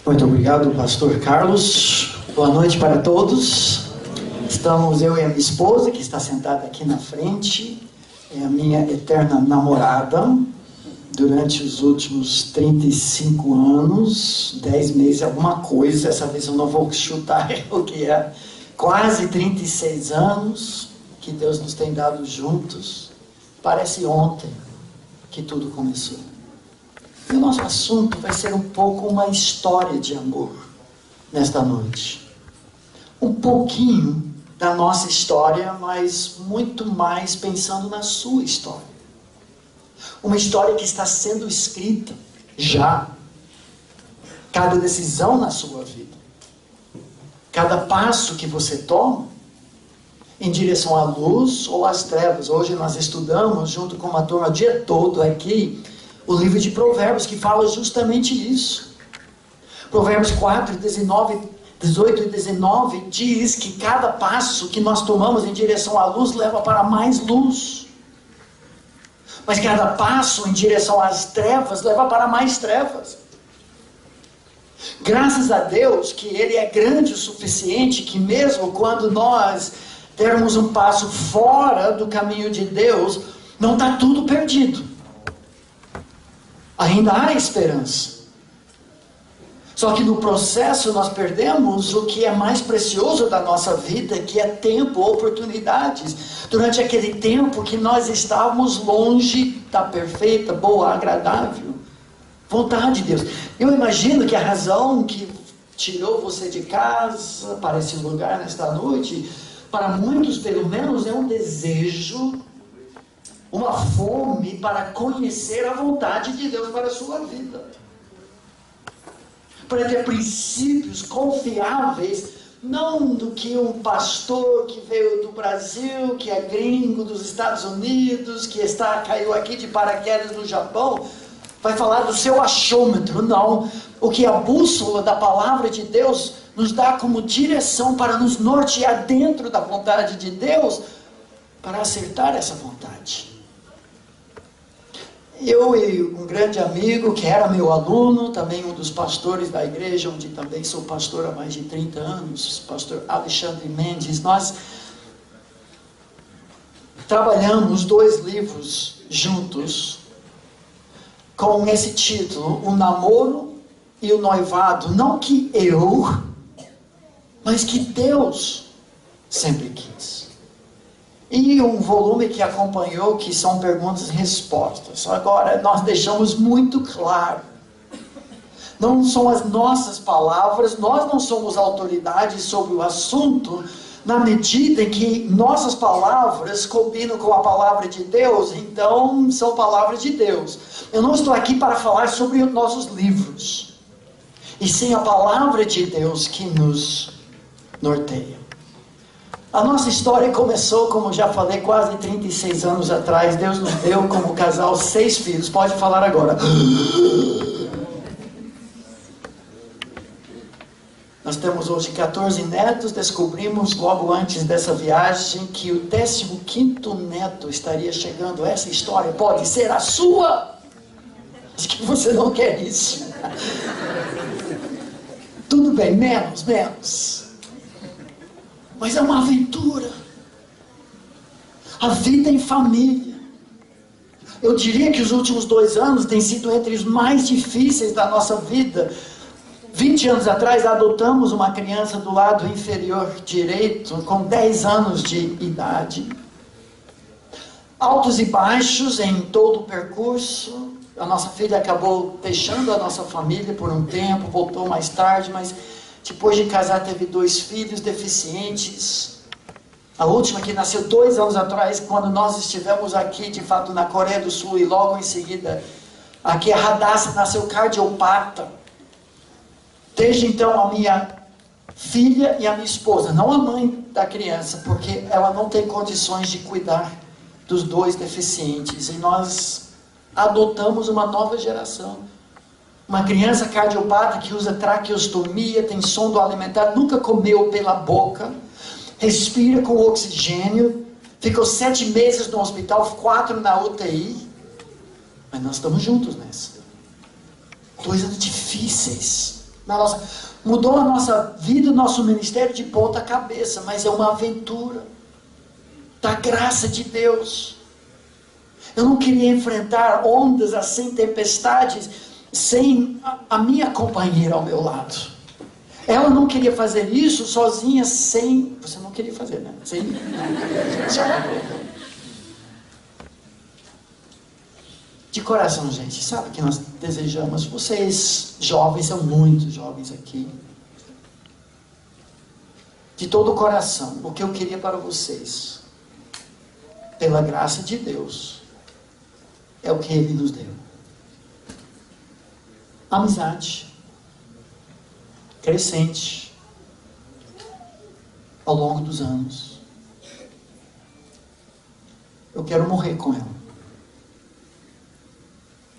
Muito obrigado, pastor Carlos. Boa noite para todos. Estamos eu e a minha esposa, que está sentada aqui na frente. É a minha eterna namorada. Durante os últimos 35 anos, 10 meses, alguma coisa. Essa vez eu não vou chutar o que é. Quase 36 anos que Deus nos tem dado juntos. Parece ontem que tudo começou. E o nosso assunto vai ser um pouco uma história de amor nesta noite. Um pouquinho da nossa história, mas muito mais pensando na sua história. Uma história que está sendo escrita já. Cada decisão na sua vida. Cada passo que você toma em direção à luz ou às trevas. Hoje nós estudamos junto com uma turma o dia todo aqui o livro de Provérbios, que fala justamente isso. Provérbios 4, 18 e 19 diz que cada passo que nós tomamos em direção à luz leva para mais luz. Mas cada passo em direção às trevas leva para mais trevas. Graças a Deus que Ele é grande o suficiente que mesmo quando nós dermos um passo fora do caminho de Deus, não está tudo perdido. Ainda há esperança. Só que no processo nós perdemos o que é mais precioso da nossa vida, que é tempo, oportunidades. Durante aquele tempo que nós estávamos longe da perfeita, boa, agradável vontade de Deus. Eu imagino que a razão que tirou você de casa para esse lugar nesta noite, para muitos pelo menos, é um desejo, uma fome para conhecer a vontade de Deus para a sua vida. Para ter princípios confiáveis, não do que um pastor que veio do Brasil, que é gringo dos Estados Unidos, que caiu aqui de paraquedas no Japão, vai falar do seu achômetro. Não. O que a bússola da palavra de Deus nos dá como direção para nos nortear dentro da vontade de Deus, para acertar essa vontade. Eu e um grande amigo, que era meu aluno, também um dos pastores da igreja, onde também sou pastor há mais de 30 anos, pastor Alexandre Mendes, nós trabalhamos 2 livros juntos, com esse título, O Namoro e o Noivado. Não que eu, mas que Deus sempre quis. E um volume que acompanhou, que são perguntas e respostas. Agora, nós deixamos muito claro. Não são as nossas palavras, nós não somos autoridades sobre o assunto, na medida em que nossas palavras combinam com a palavra de Deus, então são palavras de Deus. Eu não estou aqui para falar sobre os nossos livros, e sim a palavra de Deus que nos norteia. A nossa história começou, como já falei, quase 36 anos atrás. Deus nos deu como casal 6 filhos. Pode falar agora. Nós temos hoje 14 netos. Descobrimos logo antes dessa viagem que o 15º neto estaria chegando. Essa história pode ser a sua. Acho que você não quer isso. Tudo bem, menos. Mas é uma aventura. A vida em família. Eu diria que os últimos 2 anos têm sido entre os mais difíceis da nossa vida. 20 anos atrás adotamos uma criança do lado inferior direito, com 10 anos de idade. Altos e baixos em todo o percurso. A nossa filha acabou deixando a nossa família por um tempo, voltou mais tarde, mas depois de casar teve 2 filhos deficientes. A última que nasceu 2 anos atrás, quando nós estivemos aqui, de fato, na Coreia do Sul, e logo em seguida, aqui a Radassa nasceu cardiopata. Desde então, a minha filha e a minha esposa, não a mãe da criança, porque ela não tem condições de cuidar dos 2 deficientes, e nós adotamos uma nova geração. Uma criança cardiopata que usa traqueostomia, tem sonda alimentar, nunca comeu pela boca, respira com oxigênio, ficou 7 meses no hospital, 4 na UTI, mas nós estamos juntos nessa. 2 anos difíceis. Mudou a nossa vida, o nosso ministério de ponta cabeça, mas é uma aventura da graça de Deus. Eu não queria enfrentar ondas assim, tempestades, sem a minha companheira ao meu lado. Ela não queria fazer isso sozinha, sem... Você não queria fazer, né? Sem... De coração, gente, sabe o que nós desejamos? Vocês jovens, são muitos jovens aqui. De todo o coração, o que eu queria para vocês, pela graça de Deus, é o que Ele nos deu. Amizade crescente ao longo dos anos. Eu quero morrer com ela.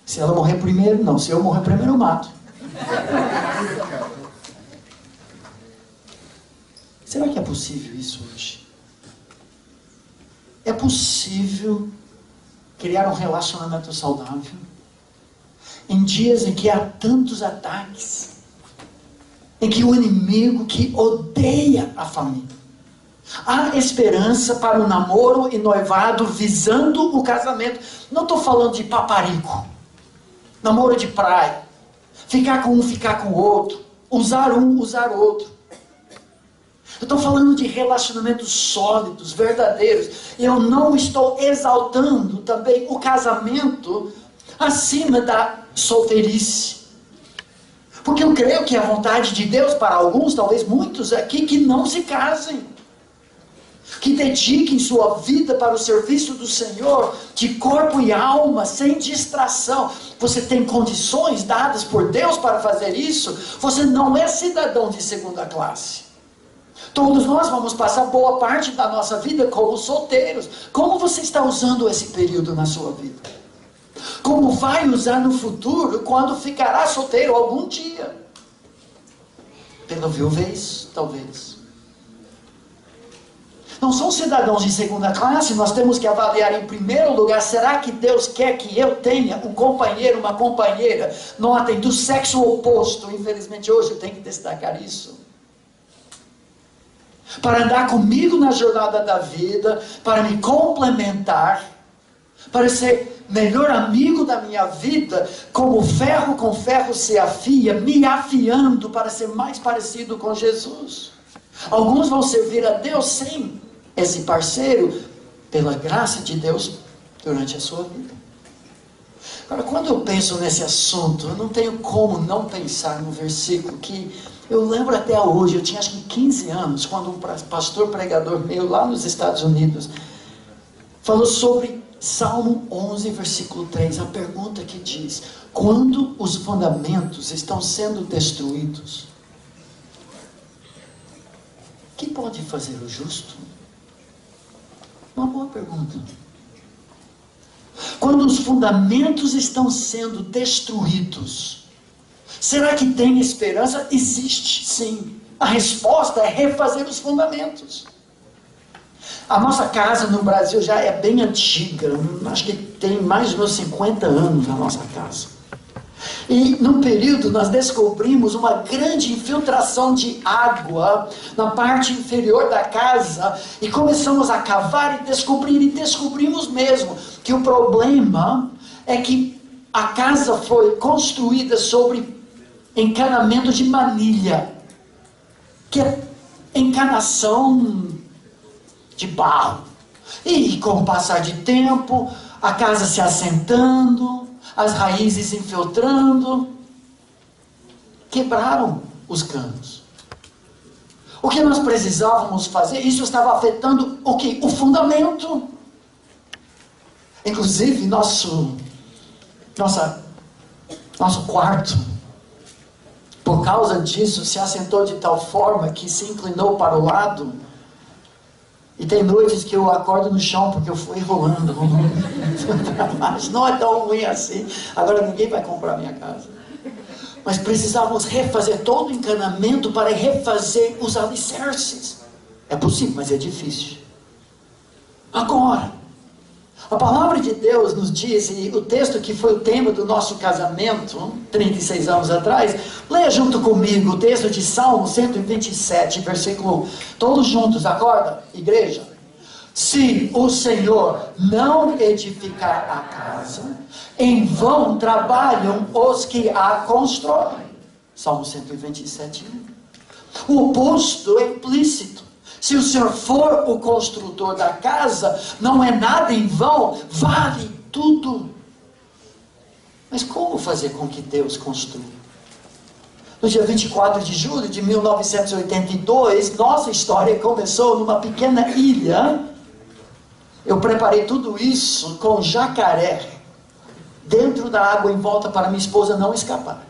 Se ela morrer primeiro, não. Se eu morrer primeiro, eu mato. Será que é possível isso hoje? É possível criar um relacionamento saudável em dias em que há tantos ataques, em que o inimigo que odeia a família? Há esperança para o namoro e noivado visando o casamento. Não estou falando de paparico, namoro de praia, ficar com um, ficar com o outro, usar um, usar outro. Eu estou falando de relacionamentos sólidos, verdadeiros. Eu não estou exaltando também o casamento acima da solteirice. Porque eu creio que é a vontade de Deus para alguns, talvez muitos aqui, que não se casem. Que dediquem sua vida para o serviço do Senhor, de corpo e alma, sem distração. Você tem condições dadas por Deus para fazer isso? Você não é cidadão de segunda classe. Todos nós vamos passar boa parte da nossa vida como solteiros. Como você está usando esse período na sua vida? Como vai usar no futuro, quando ficará solteiro algum dia? Pela viuvez, talvez. Não são cidadãos de segunda classe, nós temos que avaliar em primeiro lugar, será que Deus quer que eu tenha um companheiro, uma companheira, notem, do sexo oposto? Infelizmente hoje eu tenho que destacar isso. Para andar comigo na jornada da vida, para me complementar, para ser melhor amigo da minha vida, como ferro com ferro se afia, me afiando para ser mais parecido com Jesus. Alguns vão servir a Deus sem esse parceiro, pela graça de Deus, durante a sua vida. Agora, quando eu penso nesse assunto, eu não tenho como não pensar no versículo que eu lembro até hoje. Eu tinha acho que 15 anos, quando um pastor pregador meu lá nos Estados Unidos falou sobre Salmo 11, versículo 3, a pergunta que diz: quando os fundamentos estão sendo destruídos, o que pode fazer o justo? Uma boa pergunta. Quando os fundamentos estão sendo destruídos, será que tem esperança? Existe, sim. A resposta é refazer os fundamentos. A nossa casa no Brasil já é bem antiga, acho que tem mais de uns 50 anos a nossa casa. E num período nós descobrimos uma grande infiltração de água na parte inferior da casa e começamos a cavar e descobrimos mesmo que o problema é que a casa foi construída sobre encanamento de manilha, que é encanação de barro. E com o passar de tempo, a casa se assentando, as raízes infiltrando, quebraram os canos. O que nós precisávamos fazer? Isso estava afetando o quê? O fundamento. Inclusive, nosso quarto, por causa disso, se assentou de tal forma que se inclinou para o lado. E tem noites que eu acordo no chão porque eu fui rolando. Mas não é tão ruim assim. Agora ninguém vai comprar minha casa. Mas precisávamos refazer todo o encanamento para refazer os alicerces. É possível, mas é difícil. Agora, a palavra de Deus nos diz, e o texto que foi o tema do nosso casamento, 36 anos atrás, leia junto comigo o texto de Salmo 127, versículo 1. Todos juntos, acorda, igreja. Se o Senhor não edificar a casa, em vão trabalham os que a constroem. Salmo 127, 1. O oposto é implícito. Se o Senhor for o construtor da casa, não é nada em vão, vale tudo. Mas como fazer com que Deus construa? No dia 24 de julho de 1982, nossa história começou numa pequena ilha. Eu preparei tudo isso com jacaré dentro da água em volta para minha esposa não escapar.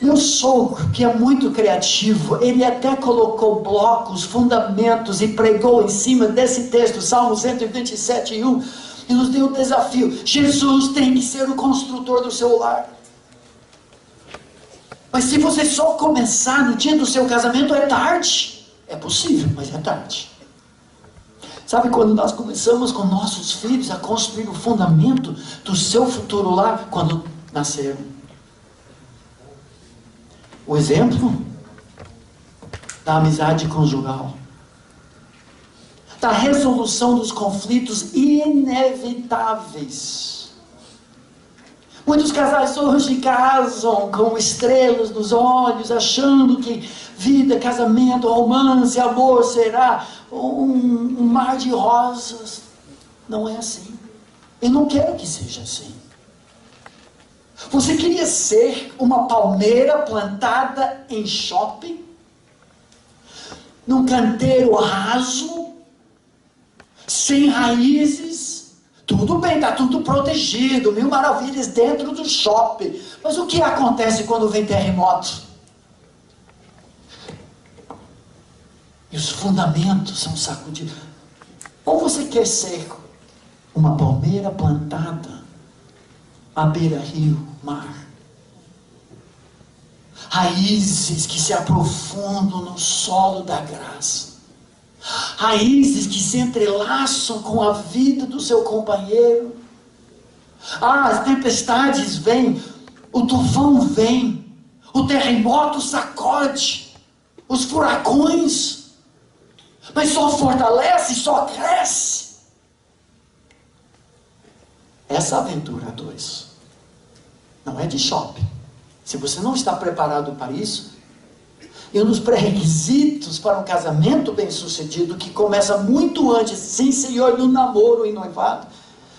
Meu sogro, que é muito criativo, ele até colocou blocos, fundamentos e pregou em cima desse texto, Salmo 127, 1, e nos deu o desafio: Jesus tem que ser o construtor do seu lar. Mas se você só começar no dia do seu casamento, é tarde. É possível, mas é tarde. Sabe quando nós começamos com nossos filhos a construir o fundamento do seu futuro lar? Quando nasceram. O exemplo da amizade conjugal, da resolução dos conflitos inevitáveis. Muitos casais hoje casam com estrelas nos olhos, achando que vida, casamento, romance, amor será um mar de rosas. Não é assim. Eu não quero que seja assim. Você queria ser uma palmeira plantada em shopping? Num canteiro raso? Sem raízes? Tudo bem, está tudo protegido, mil maravilhas dentro do shopping. Mas o que acontece quando vem terremoto? E os fundamentos são sacudidos. Ou você quer ser uma palmeira plantada à beira-rio, mar. Raízes que se aprofundam no solo da graça. Raízes que se entrelaçam com a vida do seu companheiro. As tempestades vêm, o tufão vem, o terremoto sacode, os furacões, mas só fortalece, só cresce essa aventura a dois. Não é de shopping. Se você não está preparado para isso, e um dos pré-requisitos para um casamento bem-sucedido, que começa muito antes, sim senhor, no namoro e noivado,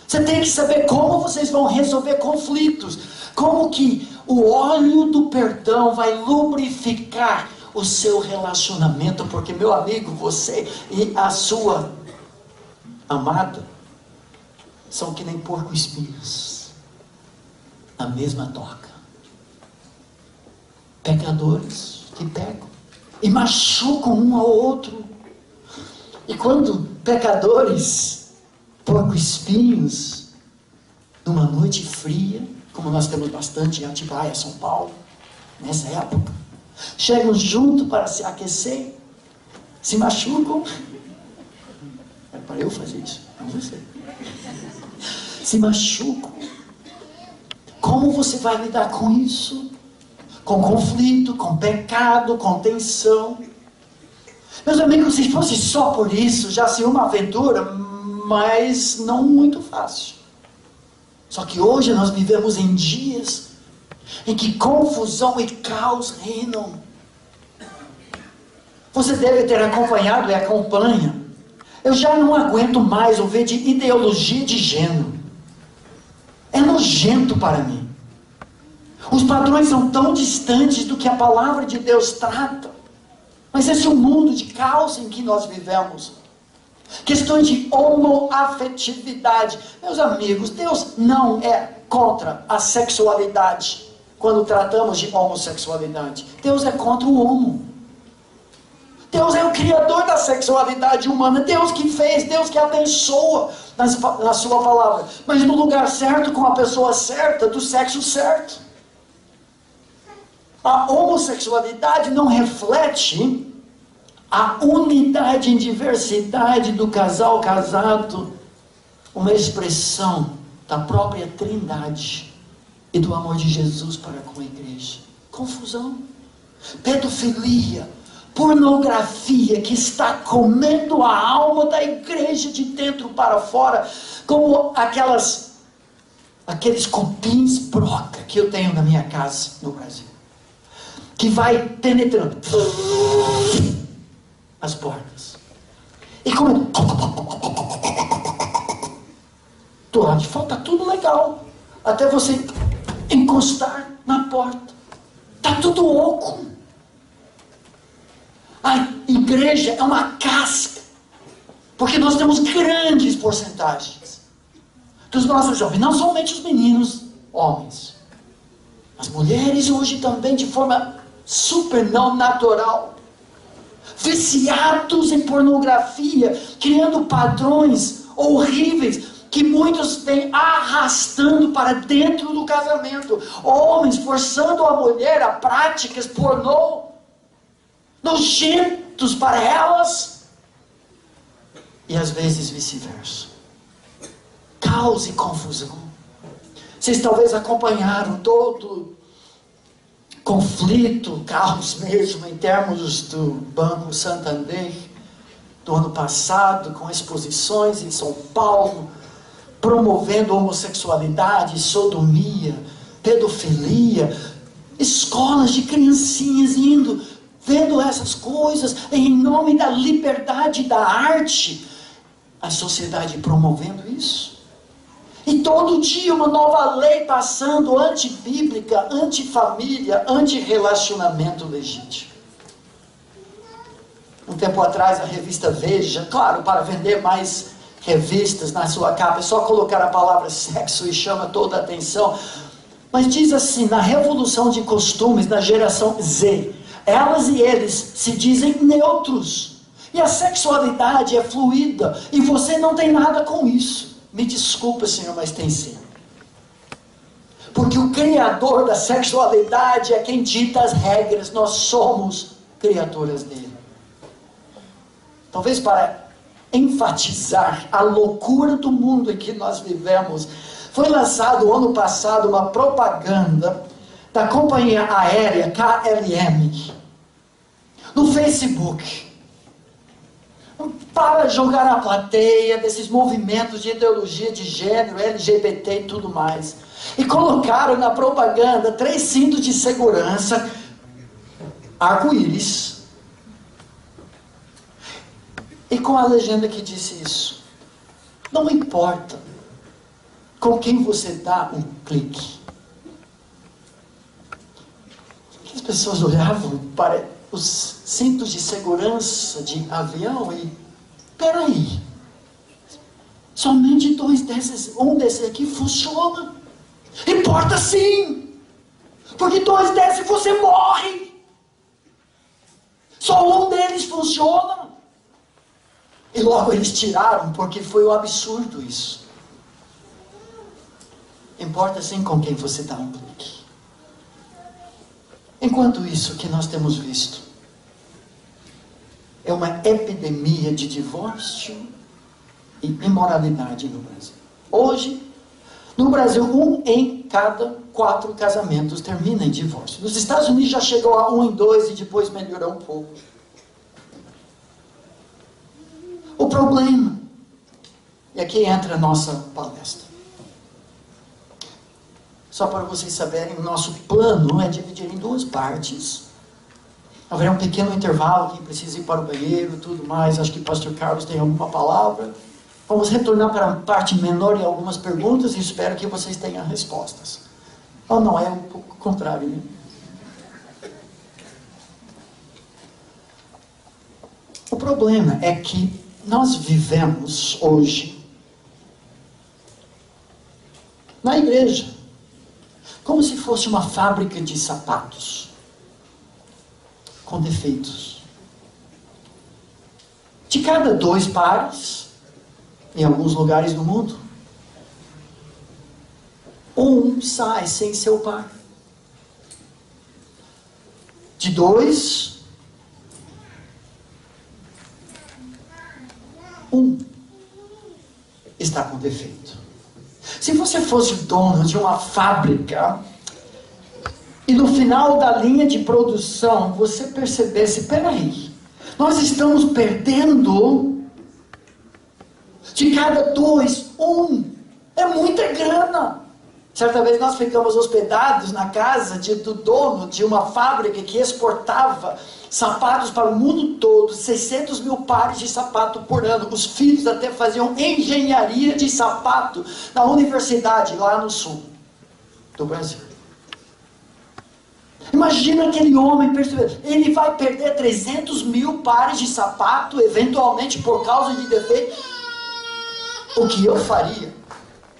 você tem que saber como vocês vão resolver conflitos, como que o óleo do perdão vai lubrificar o seu relacionamento, porque, meu amigo, você e a sua amada são que nem porco-espinhos na mesma toca. Pecadores que pecam e machucam um ao outro. E quando pecadores, porco-espinhos, numa noite fria, como nós temos bastante em Atibaia, São Paulo, nessa época, chegam junto para se aquecer, se machucam. É para eu fazer isso, não você. Se machucam. Como você vai lidar com isso? Com conflito, com pecado, com tensão. Meus amigos, se fosse só por isso, já seria uma aventura, mas não muito fácil. Só que hoje nós vivemos em dias em que confusão e caos reinam. Você deve ter acompanhado e acompanha. Eu já não aguento mais ouvir de ideologia de gênero. É nojento para mim. Os padrões são tão distantes do que a palavra de Deus trata. Mas esse é o mundo de caos em que nós vivemos. Questões de homoafetividade. Meus amigos, Deus não é contra a sexualidade quando tratamos de homossexualidade. Deus é contra o homo. Deus é o criador da sexualidade humana. Deus que fez, Deus que abençoa na sua palavra. Mas no lugar certo, com a pessoa certa, do sexo certo. A homossexualidade não reflete a unidade em diversidade do casal casado, uma expressão da própria Trindade e do amor de Jesus para com a igreja. Confusão. Pedofilia, pornografia que está comendo a alma da igreja de dentro para fora, como aqueles cupins broca que eu tenho na minha casa no Brasil, que vai penetrando as portas e comendo. Do lado de fora está tudo legal, até você encostar na porta, está tudo oco. A igreja é uma casca, porque nós temos grandes porcentagens dos nossos jovens, não somente os meninos, homens, as mulheres hoje também de forma super não natural, viciados em pornografia, criando padrões horríveis, que muitos têm arrastando para dentro do casamento, homens forçando a mulher a práticas pornô, nojentos para elas, e às vezes vice-versa. Caos e confusão. Vocês talvez acompanharam todo conflito, caos mesmo, em termos do Banco Santander, do ano passado, com exposições em São Paulo, promovendo homossexualidade, sodomia, pedofilia, escolas de criancinhas indo, vendo essas coisas, em nome da liberdade da arte, a sociedade promovendo isso. E todo dia uma nova lei passando, antibíblica, antifamília, antirrelacionamento legítimo. Um tempo atrás a revista Veja, claro, para vender mais revistas na sua capa, é só colocar a palavra sexo e chama toda a atenção. Mas diz assim, na revolução de costumes, na geração Z, elas e eles se dizem neutros. E a sexualidade é fluida. E você não tem nada com isso. Me desculpa, Senhor, mas tem sim. Porque o Criador da sexualidade é quem dita as regras. Nós somos criaturas dele. Talvez para enfatizar a loucura do mundo em que nós vivemos, foi lançado ano passado uma propaganda da companhia aérea KLM no Facebook, para jogar na plateia desses movimentos de ideologia de gênero, LGBT e tudo mais. E colocaram na propaganda 3 cintos de segurança, arco-íris, e com a legenda que disse isso: não importa com quem você dá um clique. As pessoas olhavam para os cintos de segurança de avião e, peraí, somente 2 desses, um desses aqui funciona. Importa sim, porque 2 desses você morre. Só um deles funciona. E logo eles tiraram, porque foi um absurdo isso. Importa sim com quem você dá um clique. Enquanto isso, o que nós temos visto é uma epidemia de divórcio e imoralidade no Brasil. Hoje, no Brasil, 1 em cada 4 casamentos termina em divórcio. Nos Estados Unidos já chegou a 1 em 2 e depois melhorou um pouco. O problema, e aqui entra a nossa palestra. Só para vocês saberem, o nosso plano é dividir em 2 partes. Haverá um pequeno intervalo, quem precisa ir para o banheiro, tudo mais. Acho que o pastor Carlos tem alguma palavra. Vamos retornar para a parte menor e algumas perguntas e espero que vocês tenham respostas. Ou não, é um pouco o contrário, né? O problema é que nós vivemos hoje na igreja como se fosse uma fábrica de sapatos com defeitos. De cada 2 pares, em alguns lugares do mundo, um sai sem seu par. de 2, 1 está com defeito. Se você fosse o dono de uma fábrica e no final da linha de produção você percebesse, peraí, nós estamos perdendo de cada 2, 1. É muita grana. Certa vez nós ficamos hospedados na casa do dono de uma fábrica que exportava sapatos para o mundo todo, 600 mil pares de sapato por ano. Os filhos até faziam engenharia de sapato na universidade lá no sul do Brasil. Imagina aquele homem, ele vai perder 300 mil pares de sapato, eventualmente por causa de defeito. O que eu faria,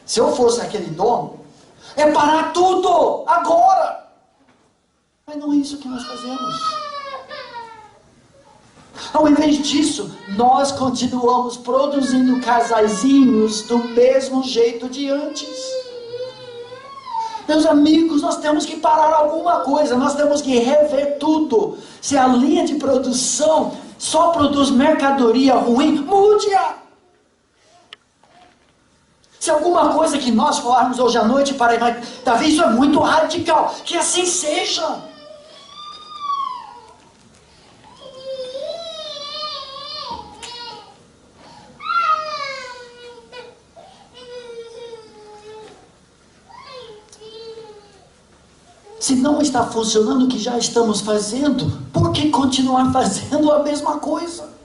se eu fosse aquele dono, é parar tudo, agora. Mas não é isso que nós fazemos. Ao invés disso, nós continuamos produzindo casaizinhos do mesmo jeito de antes. Meus amigos, nós temos que parar alguma coisa, nós temos que rever tudo. Se a linha de produção só produz mercadoria ruim, mude-a. Se alguma coisa que nós falarmos hoje à noite para nós, talvez isso é muito radical, que assim seja. Se não está funcionando o que já estamos fazendo, por que continuar fazendo a mesma coisa?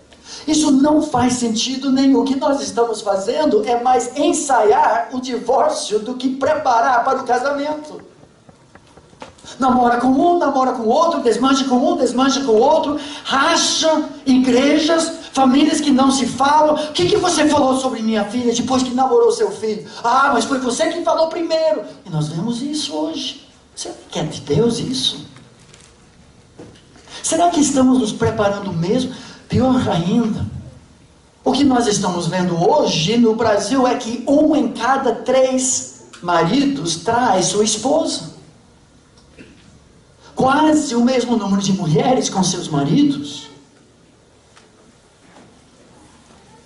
Isso não faz sentido nenhum. O que nós estamos fazendo é mais ensaiar o divórcio do que preparar para o casamento. Namora com um, namora com o outro, desmancha com um, desmancha com o outro, racha igrejas, famílias que não se falam. O que você falou sobre minha filha depois que namorou seu filho? Ah, mas foi você que falou primeiro. E nós vemos isso hoje. Você quer de Deus isso? Será que estamos nos preparando mesmo? Pior ainda, o que nós estamos vendo hoje no Brasil é que 1 em cada 3 maridos traz sua esposa. Quase o mesmo número de mulheres com seus maridos.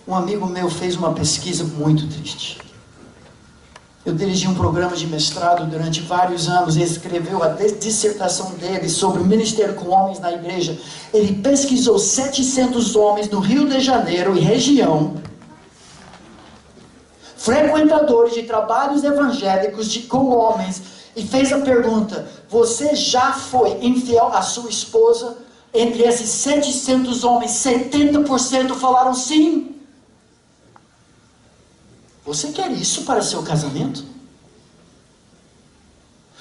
Um amigo meu fez uma pesquisa muito triste. Eu dirigi um programa de mestrado durante vários anos e escreveu a dissertação dele sobre o ministério com homens na igreja. Ele pesquisou 700 homens no Rio de Janeiro e região, frequentadores de trabalhos evangélicos com homens, e fez a pergunta: você já foi infiel à sua esposa? Entre esses 700 homens, 70% falaram sim. Você quer isso para seu casamento?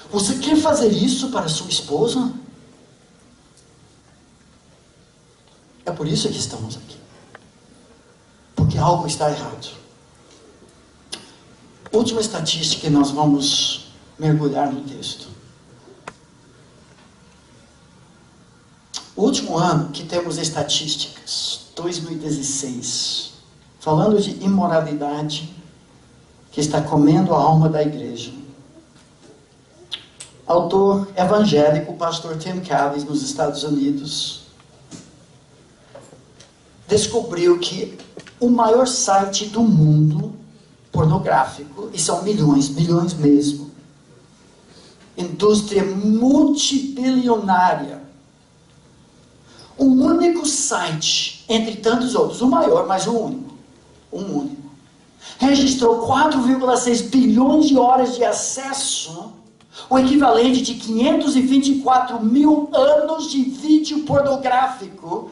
Você quer fazer isso para sua esposa? É por isso que estamos aqui. Porque algo está errado. Última estatística, e nós vamos mergulhar no texto. O último ano que temos estatísticas, 2016, falando de imoralidade, que está comendo a alma da igreja. Autor evangélico, o pastor Tim Keller, nos Estados Unidos, descobriu que o maior site do mundo pornográfico, e são milhões mesmo, indústria multibilionária, um único site, entre tantos outros, o maior, mas um único, registrou 4,6 bilhões de horas de acesso, o equivalente de 524 mil anos de vídeo pornográfico,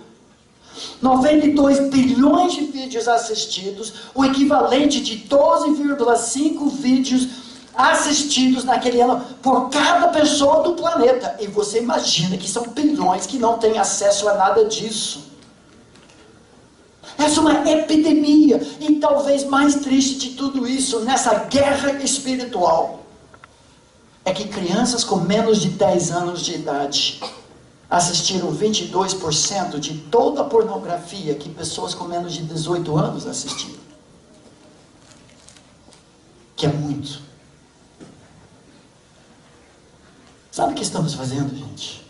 92 bilhões de vídeos assistidos, o equivalente de 12,5 vídeos assistidos naquele ano por cada pessoa do planeta. E você imagina que são bilhões que não têm acesso a nada disso. Essa é uma epidemia. E talvez mais triste de tudo isso, nessa guerra espiritual, é que crianças com menos de 10 anos de idade assistiram 22% de toda a pornografia que pessoas com menos de 18 anos assistiram. Que é muito. Sabe o que estamos fazendo, gente?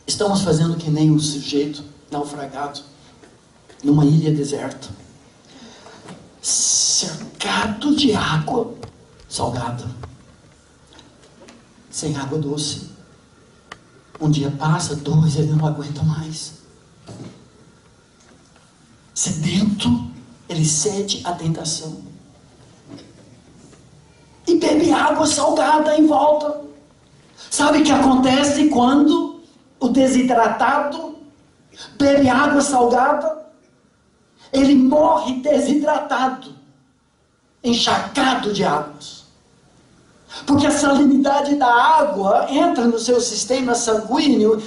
Estamos fazendo que nem um sujeito naufragado numa ilha deserta, cercado de água salgada, sem água doce. Um dia passa, dois, ele não aguenta mais. Sedento, ele cede à tentação e bebe água salgada em volta. Sabe o que acontece quando o desidratado bebe água salgada? Ele morre desidratado, encharcado de águas. Porque a salinidade da água entra no seu sistema sanguíneo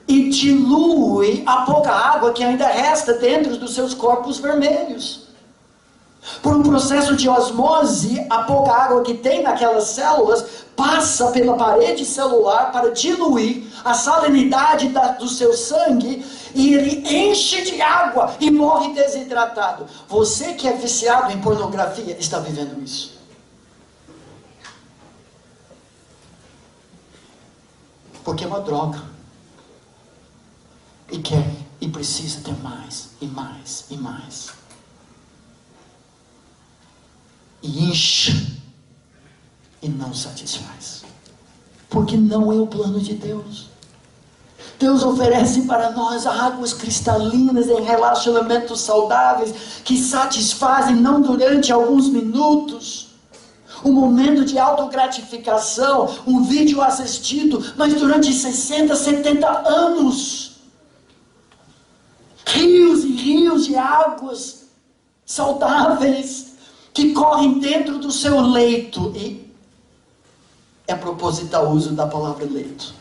e dilui a pouca água que ainda resta dentro dos seus corpos vermelhos. Por um processo de osmose, a pouca água que tem naquelas células passa pela parede celular para diluir a salinidade do seu sangue e ele enche de água e morre desidratado. Você que é viciado em pornografia está vivendo isso. Porque é uma droga. E quer, e precisa ter mais, e mais, e mais. E incha, e não satisfaz. Porque não é o plano de Deus. Deus oferece para nós águas cristalinas em relacionamentos saudáveis, que satisfazem não durante alguns minutos, um momento de autogratificação, um vídeo assistido, mas durante 60, 70 anos. Rios e rios de águas saudáveis que correm dentro do seu leito. E é proposital o uso da palavra leito.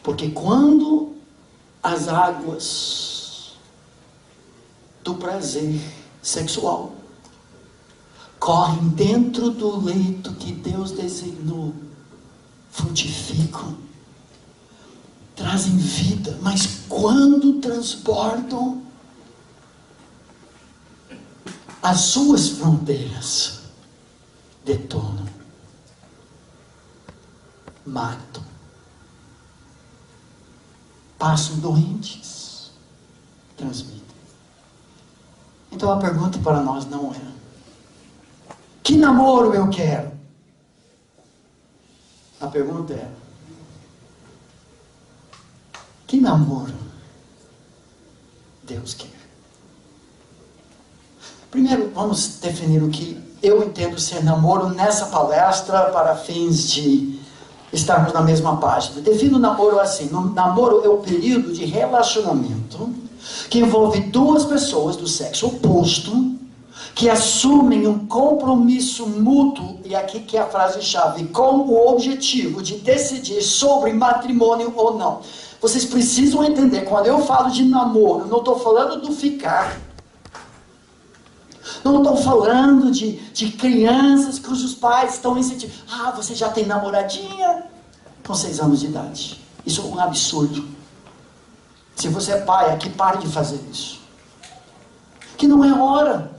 Porque quando as águas do prazer sexual correm dentro do leito que Deus designou, frutificam, trazem vida, mas quando transbordam, as suas fronteiras detonam, matam, passam doentes, transmitem. Então a pergunta para nós não é: que namoro eu quero? A pergunta é: que namoro Deus quer? Primeiro, vamos definir o que eu entendo ser namoro nessa palestra para fins de estarmos na mesma página. Defino o namoro assim: namoro é o período de relacionamento que envolve duas pessoas do sexo oposto que assumem um compromisso mútuo, e aqui que é a frase-chave, com o objetivo de decidir sobre matrimônio ou não. Vocês precisam entender, quando eu falo de namoro, não estou falando do ficar. Não estou falando de crianças cujos pais estão incentivando. Ah, você já tem namoradinha? Com 6 anos de idade. Isso é um absurdo. Se você é pai, aqui pare de fazer isso. Que não é hora.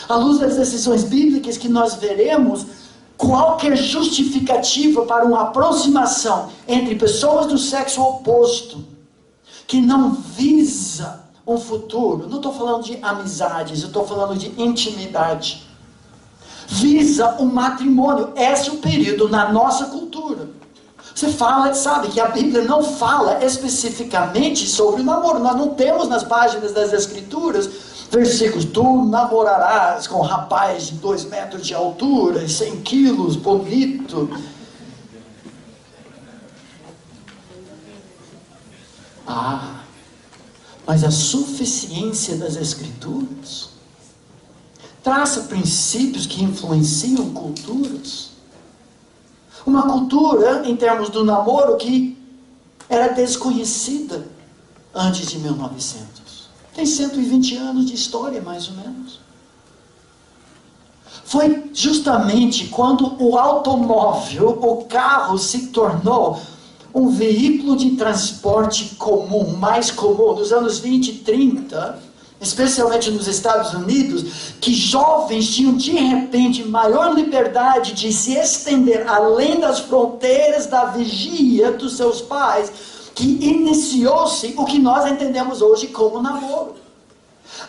À luz das decisões bíblicas que nós veremos, qualquer justificativa para uma aproximação entre pessoas do sexo oposto, que não visa um futuro, não estou falando de amizades, eu estou falando de intimidade, visa um matrimônio. Esse é o período na nossa cultura. Você sabe que a Bíblia não fala especificamente sobre o namoro. Nós não temos nas páginas das Escrituras versículos: tu namorarás com um rapaz de 2 metros de altura e 100 quilos, bonito. Mas a suficiência das Escrituras traça princípios que influenciam culturas. Uma cultura, em termos do namoro, que era desconhecida antes de 1900. Tem 120 anos de história, mais ou menos. Foi justamente quando o automóvel, o carro, se tornou um veículo de transporte comum, mais comum, nos anos 20 e 30, especialmente nos Estados Unidos, que jovens tinham de repente maior liberdade de se estender além das fronteiras da vigia dos seus pais, que iniciou-se o que nós entendemos hoje como namoro.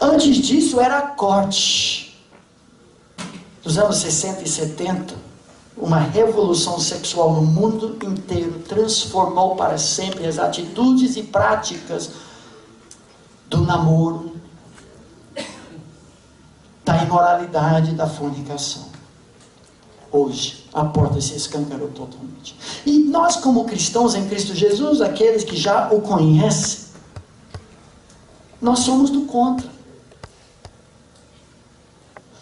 Antes disso era corte. Nos anos 60 e 70, uma revolução sexual no mundo inteiro transformou para sempre as atitudes e práticas do namoro, da imoralidade, da fornicação. Hoje, a porta se escancarou totalmente. E nós, como cristãos em Cristo Jesus, aqueles que já o conhecem, nós somos do contra.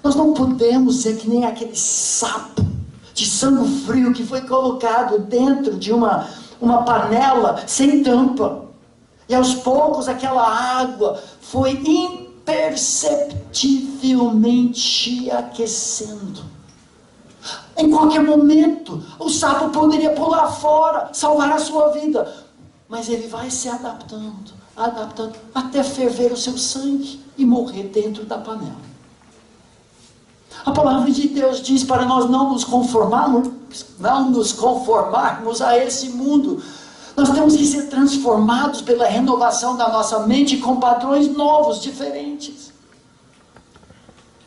Nós não podemos ser que nem aquele sapo de sangue frio que foi colocado dentro de uma panela sem tampa. E aos poucos aquela água foi imperceptivelmente aquecendo. Em qualquer momento, o sapo poderia pular fora, salvar a sua vida. Mas ele vai se adaptando, até ferver o seu sangue e morrer dentro da panela. A palavra de Deus diz para nós não nos conformarmos a esse mundo. Nós temos que ser transformados pela renovação da nossa mente com padrões novos, diferentes.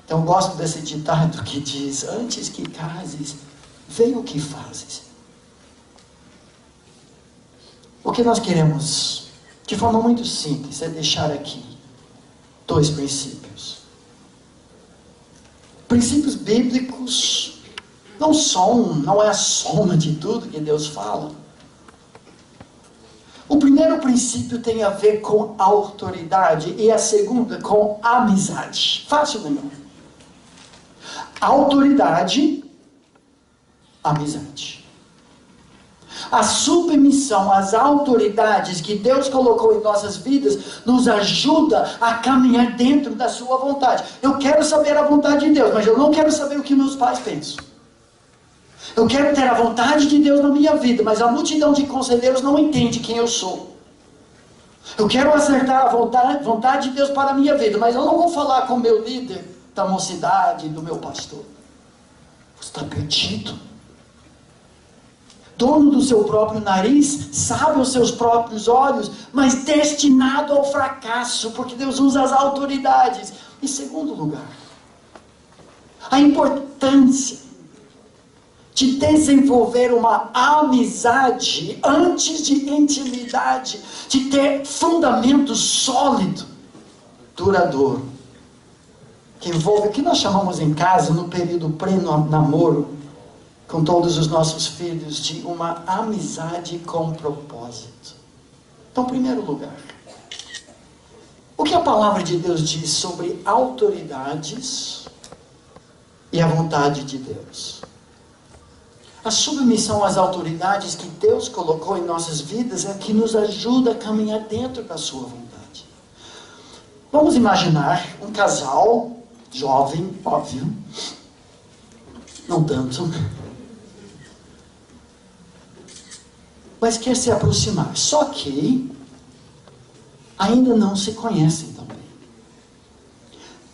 Então eu gosto desse ditado que diz: antes que cases, vê o que fazes. O que nós queremos, de forma muito simples, é deixar aqui 2 princípios. Princípios bíblicos não é a soma de tudo que Deus fala. O primeiro princípio tem a ver com autoridade e a segunda com amizade. Fácil, não? Autoridade, amizade. A submissão às autoridades que Deus colocou em nossas vidas nos ajuda a caminhar dentro da sua vontade. Eu quero saber a vontade de Deus, mas eu não quero saber o que meus pais pensam. Eu quero ter a vontade de Deus na minha vida, mas a multidão de conselheiros não entende quem eu sou. Eu quero acertar a vontade de Deus para a minha vida, mas eu não vou falar com o meu líder da mocidade, do meu pastor. Você está perdido. Dono do seu próprio nariz, sabe os seus próprios olhos, mas destinado ao fracasso, porque Deus usa as autoridades. Em segundo lugar, a importância de desenvolver uma amizade antes de intimidade, de ter fundamento sólido, duradouro, que envolve o que nós chamamos em casa, no período pré-namoro, com todos os nossos filhos, de uma amizade com propósito. Então, em primeiro lugar, o que a palavra de Deus diz sobre autoridades e a vontade de Deus? A submissão às autoridades que Deus colocou em nossas vidas é que nos ajuda a caminhar dentro da sua vontade. Vamos imaginar um casal jovem, óbvio, não tanto, mas quer se aproximar. Só que ainda não se conhecem também.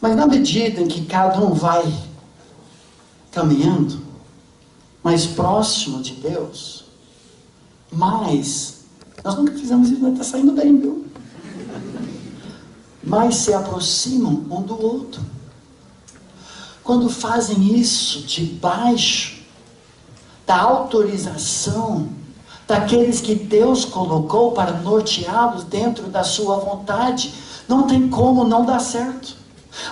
Mas na medida em que cada um vai caminhando mais próximo de Deus, mais, nós nunca fizemos isso, mas está saindo bem, viu? Mais se aproximam um do outro. Quando fazem isso debaixo da autorização daqueles que Deus colocou para norteá-los dentro da sua vontade, não tem como não dar certo.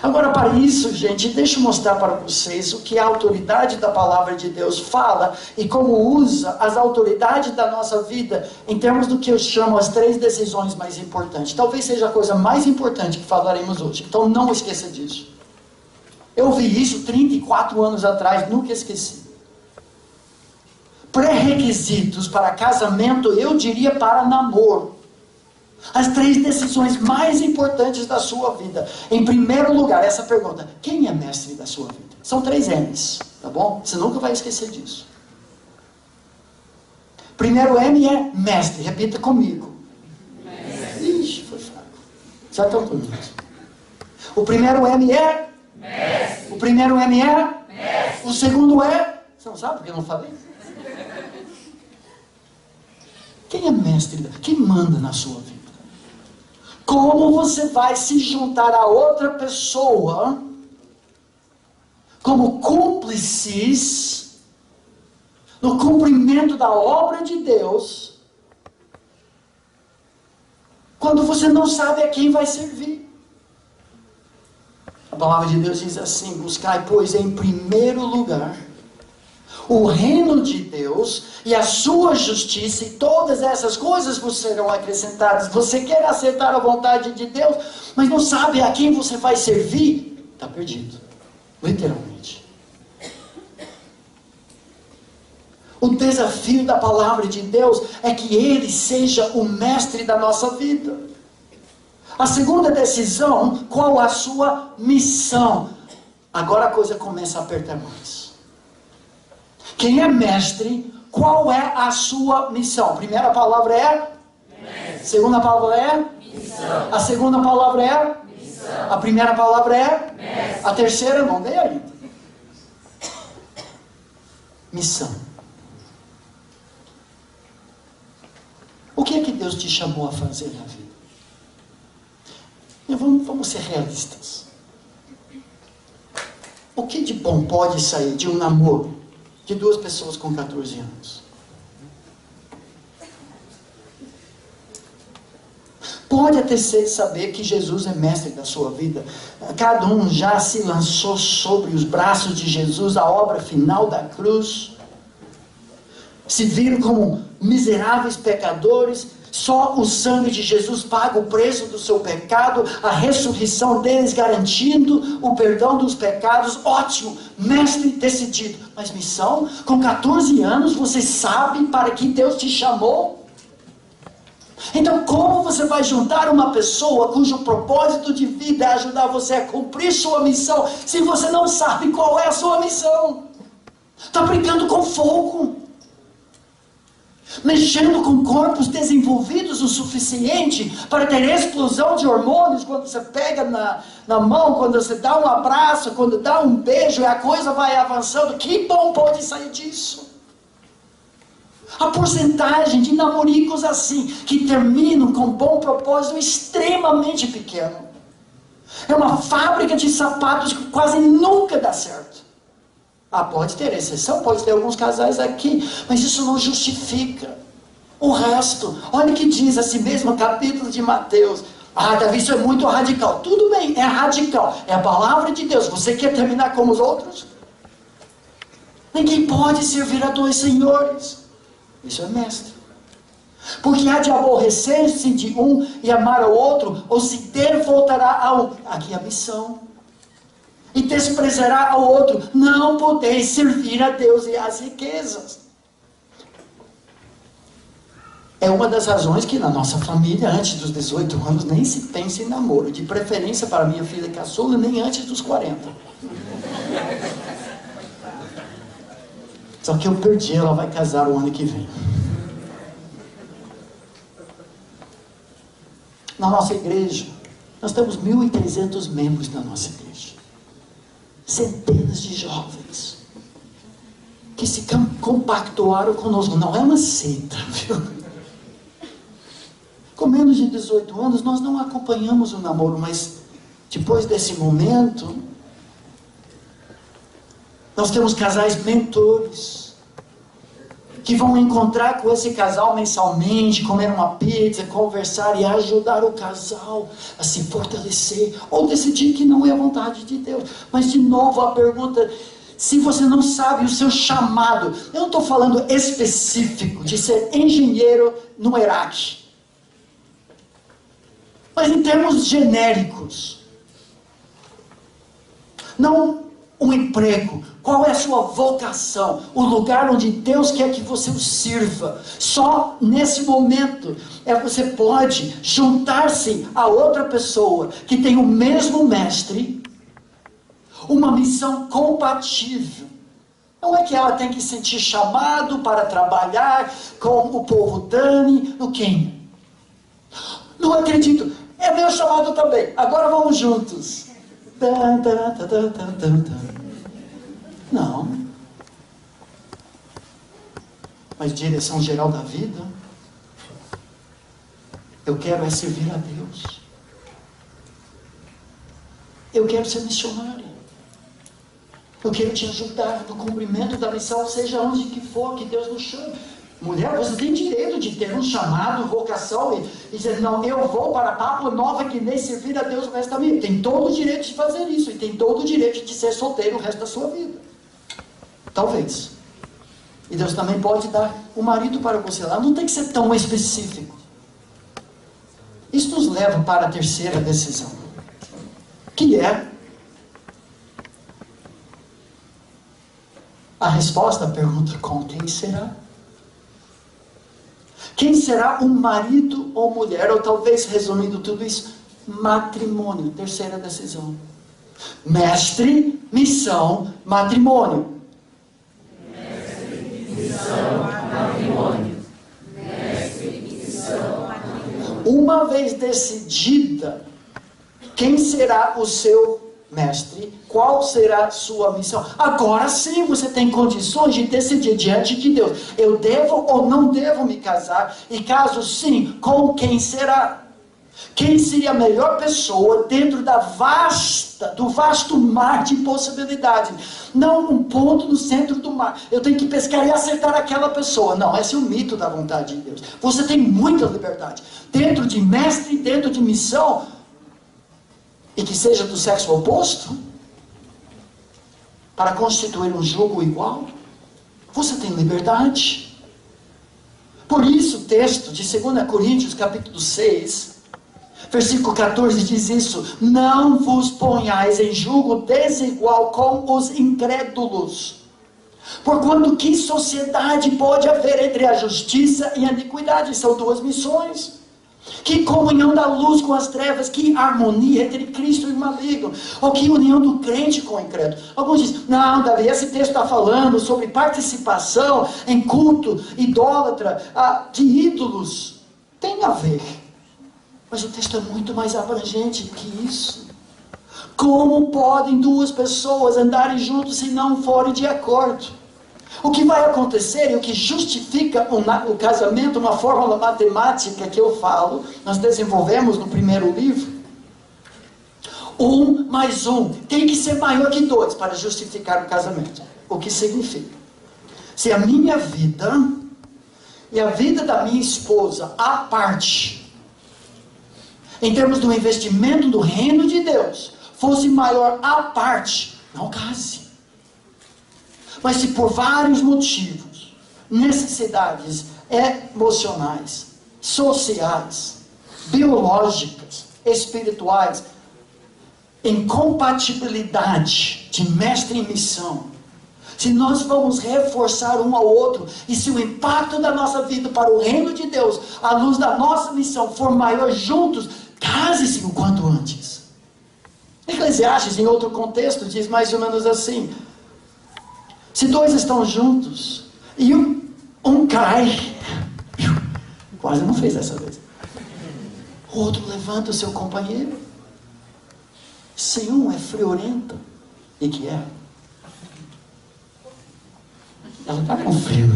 Agora, para isso, gente, deixa eu mostrar para vocês o que a autoridade da palavra de Deus fala e como usa as autoridades da nossa vida em termos do que eu chamo as 3 decisões mais importantes. Talvez seja a coisa mais importante que falaremos hoje, então não esqueça disso. Eu vi isso 34 anos atrás, nunca esqueci. Pré-requisitos para casamento, eu diria para namoro. As 3 decisões mais importantes da sua vida. Em primeiro lugar, essa pergunta: quem é mestre da sua vida? São 3 M's, tá bom? Você nunca vai esquecer disso. Primeiro M é mestre, repita comigo. Mestre. Ixi, foi fraco. Já estão comigo. O primeiro M é? Mestre. O primeiro M é? Mestre. O segundo é? Você não sabe porque eu não falei? Quem é mestre? Quem manda na sua vida? Como você vai se juntar a outra pessoa como cúmplices no cumprimento da obra de Deus, quando você não sabe a quem vai servir? A palavra de Deus diz assim: buscai, pois, em primeiro lugar o reino de Deus e a sua justiça, e todas essas coisas vos serão acrescentadas. Você quer aceitar a vontade de Deus, mas não sabe a quem você vai servir? Está perdido, literalmente. O desafio da palavra de Deus é que Ele seja o mestre da nossa vida. A segunda decisão: qual a sua missão? Agora a coisa começa a apertar mais. Quem é mestre, qual é a sua missão? A primeira palavra é? Mestre. Segunda palavra é? Missão. A segunda palavra é? Missão. A primeira palavra é? Mestre. A terceira não dei ainda. Missão. O que é que Deus te chamou a fazer na vida? Vamos ser realistas. O que de bom pode sair de um namoro de duas pessoas com 14 anos? Pode até ser saber que Jesus é mestre da sua vida. Cada um já se lançou sobre os braços de Jesus, a obra final da cruz. Se viram como miseráveis pecadores. Só o sangue de Jesus paga o preço do seu pecado, a ressurreição deles garantindo o perdão dos pecados. Ótimo, mestre decidido. Mas missão? Com 14 anos você sabe para que Deus te chamou? Então como você vai juntar uma pessoa cujo propósito de vida é ajudar você a cumprir sua missão, se você não sabe qual é a sua missão? Está brincando com fogo, mexendo com corpos desenvolvidos o suficiente para ter explosão de hormônios quando você pega na mão, quando você dá um abraço, quando dá um beijo, e a coisa vai avançando. Que bom pode sair disso? A porcentagem de namoricos assim, que terminam com bom propósito, é extremamente pequeno. É uma fábrica de sapatos que quase nunca dá certo. Pode ter exceção, pode ter alguns casais aqui, mas isso não justifica o resto. Olha o que diz esse mesmo capítulo de Mateus. Davi, isso é muito radical. Tudo bem, é radical, é a palavra de Deus. Você quer terminar como os outros? Ninguém pode servir a dois senhores. Isso é mestre. Porque há de aborrecer-se de um e amar ao outro, ou se der, voltará a um. Aqui é a missão. E desprezará ao outro. Não podeis servir a Deus e às riquezas. É uma das razões que na nossa família, antes dos 18 anos, nem se pensa em namoro. De preferência para minha filha caçula, nem antes dos 40. Só que eu perdi, ela vai casar o ano que vem. Na nossa igreja, nós temos 1.300 membros na nossa igreja. Centenas de jovens que se compactuaram conosco. Não é uma seita, viu? Com menos de 18 anos, nós não acompanhamos o namoro, mas depois desse momento, nós temos casais mentores que vão encontrar com esse casal mensalmente, comer uma pizza, conversar e ajudar o casal a se fortalecer, ou decidir que não é a vontade de Deus. Mas de novo a pergunta: se você não sabe o seu chamado, eu não estou falando específico de ser engenheiro no Iraque, mas em termos genéricos, não um emprego. Qual é a sua vocação? O lugar onde Deus quer que você o sirva. Só nesse momento você pode juntar-se a outra pessoa que tem o mesmo mestre, uma missão compatível. Não é que ela tem que sentir chamado para trabalhar com o povo Dani, no quem? Não acredito. É meu chamado também. Agora vamos juntos. Não. Mas direção geral da vida, eu quero é servir a Deus. Eu quero ser missionário. Eu quero te ajudar no cumprimento da missão, seja onde que for que Deus nos chame. Mulher, você tem direito de ter um chamado, vocação e dizer, não, eu vou para Papua Nova Guiné servir a Deus o resto da vida. Tem todo o direito de fazer isso. E tem todo o direito de ser solteiro o resto da sua vida. Talvez. E Deus também pode dar um marido para você lá. Não tem que ser tão específico. Isso nos leva para a terceira decisão. Que é a resposta à pergunta, com quem será? Quem será um marido ou mulher? Ou talvez, resumindo tudo isso, matrimônio. Terceira decisão. Mestre, missão, matrimônio. Mestre, missão, matrimônio. Mestre, missão, matrimônio. Uma vez decidida, quem será o seu mestre? Qual será a sua missão? Agora sim você tem condições de decidir diante de Deus. Eu devo ou não devo me casar? E caso sim, com quem será? Quem seria a melhor pessoa dentro do vasto mar de possibilidades? Não um ponto no centro do mar. Eu tenho que pescar e acertar aquela pessoa. Não, esse é o mito da vontade de Deus. Você tem muita liberdade. Dentro de mestre, dentro de missão, e que seja do sexo oposto, para constituir um jogo igual, você tem liberdade. Por isso o texto de 2 Coríntios capítulo 6, versículo 14 diz isso: não vos ponhais em julgo desigual com os incrédulos. Porquanto que sociedade pode haver entre a justiça e a iniquidade? São duas missões. Que comunhão da luz com as trevas, que harmonia entre Cristo e o maligno, ou que união do crente com o incrédulo. Alguns dizem, não, Davi, esse texto está falando sobre participação em culto idólatra de ídolos. Tem a ver, mas o texto é muito mais abrangente que isso. Como podem duas pessoas andarem juntos se não forem de acordo? O que vai acontecer e o que justifica o casamento, uma fórmula matemática que eu falo, nós desenvolvemos no primeiro livro. 1 mais 1 tem que ser maior que 2 para justificar o casamento. O que significa? Se a minha vida e a vida da minha esposa, à parte, em termos do investimento do reino de Deus, fosse maior à parte, não case. Mas se por vários motivos, necessidades emocionais, sociais, biológicas, espirituais, incompatibilidade de mestre em missão, se nós vamos reforçar um ao outro, e se o impacto da nossa vida para o reino de Deus, à luz da nossa missão, for maior juntos, case-se o quanto antes. Eclesiastes, em outro contexto, diz mais ou menos assim: se dois estão juntos e um cai, quase não fez dessa vez, o outro levanta o seu companheiro. Se um é friorento, e que é, ela está com frio,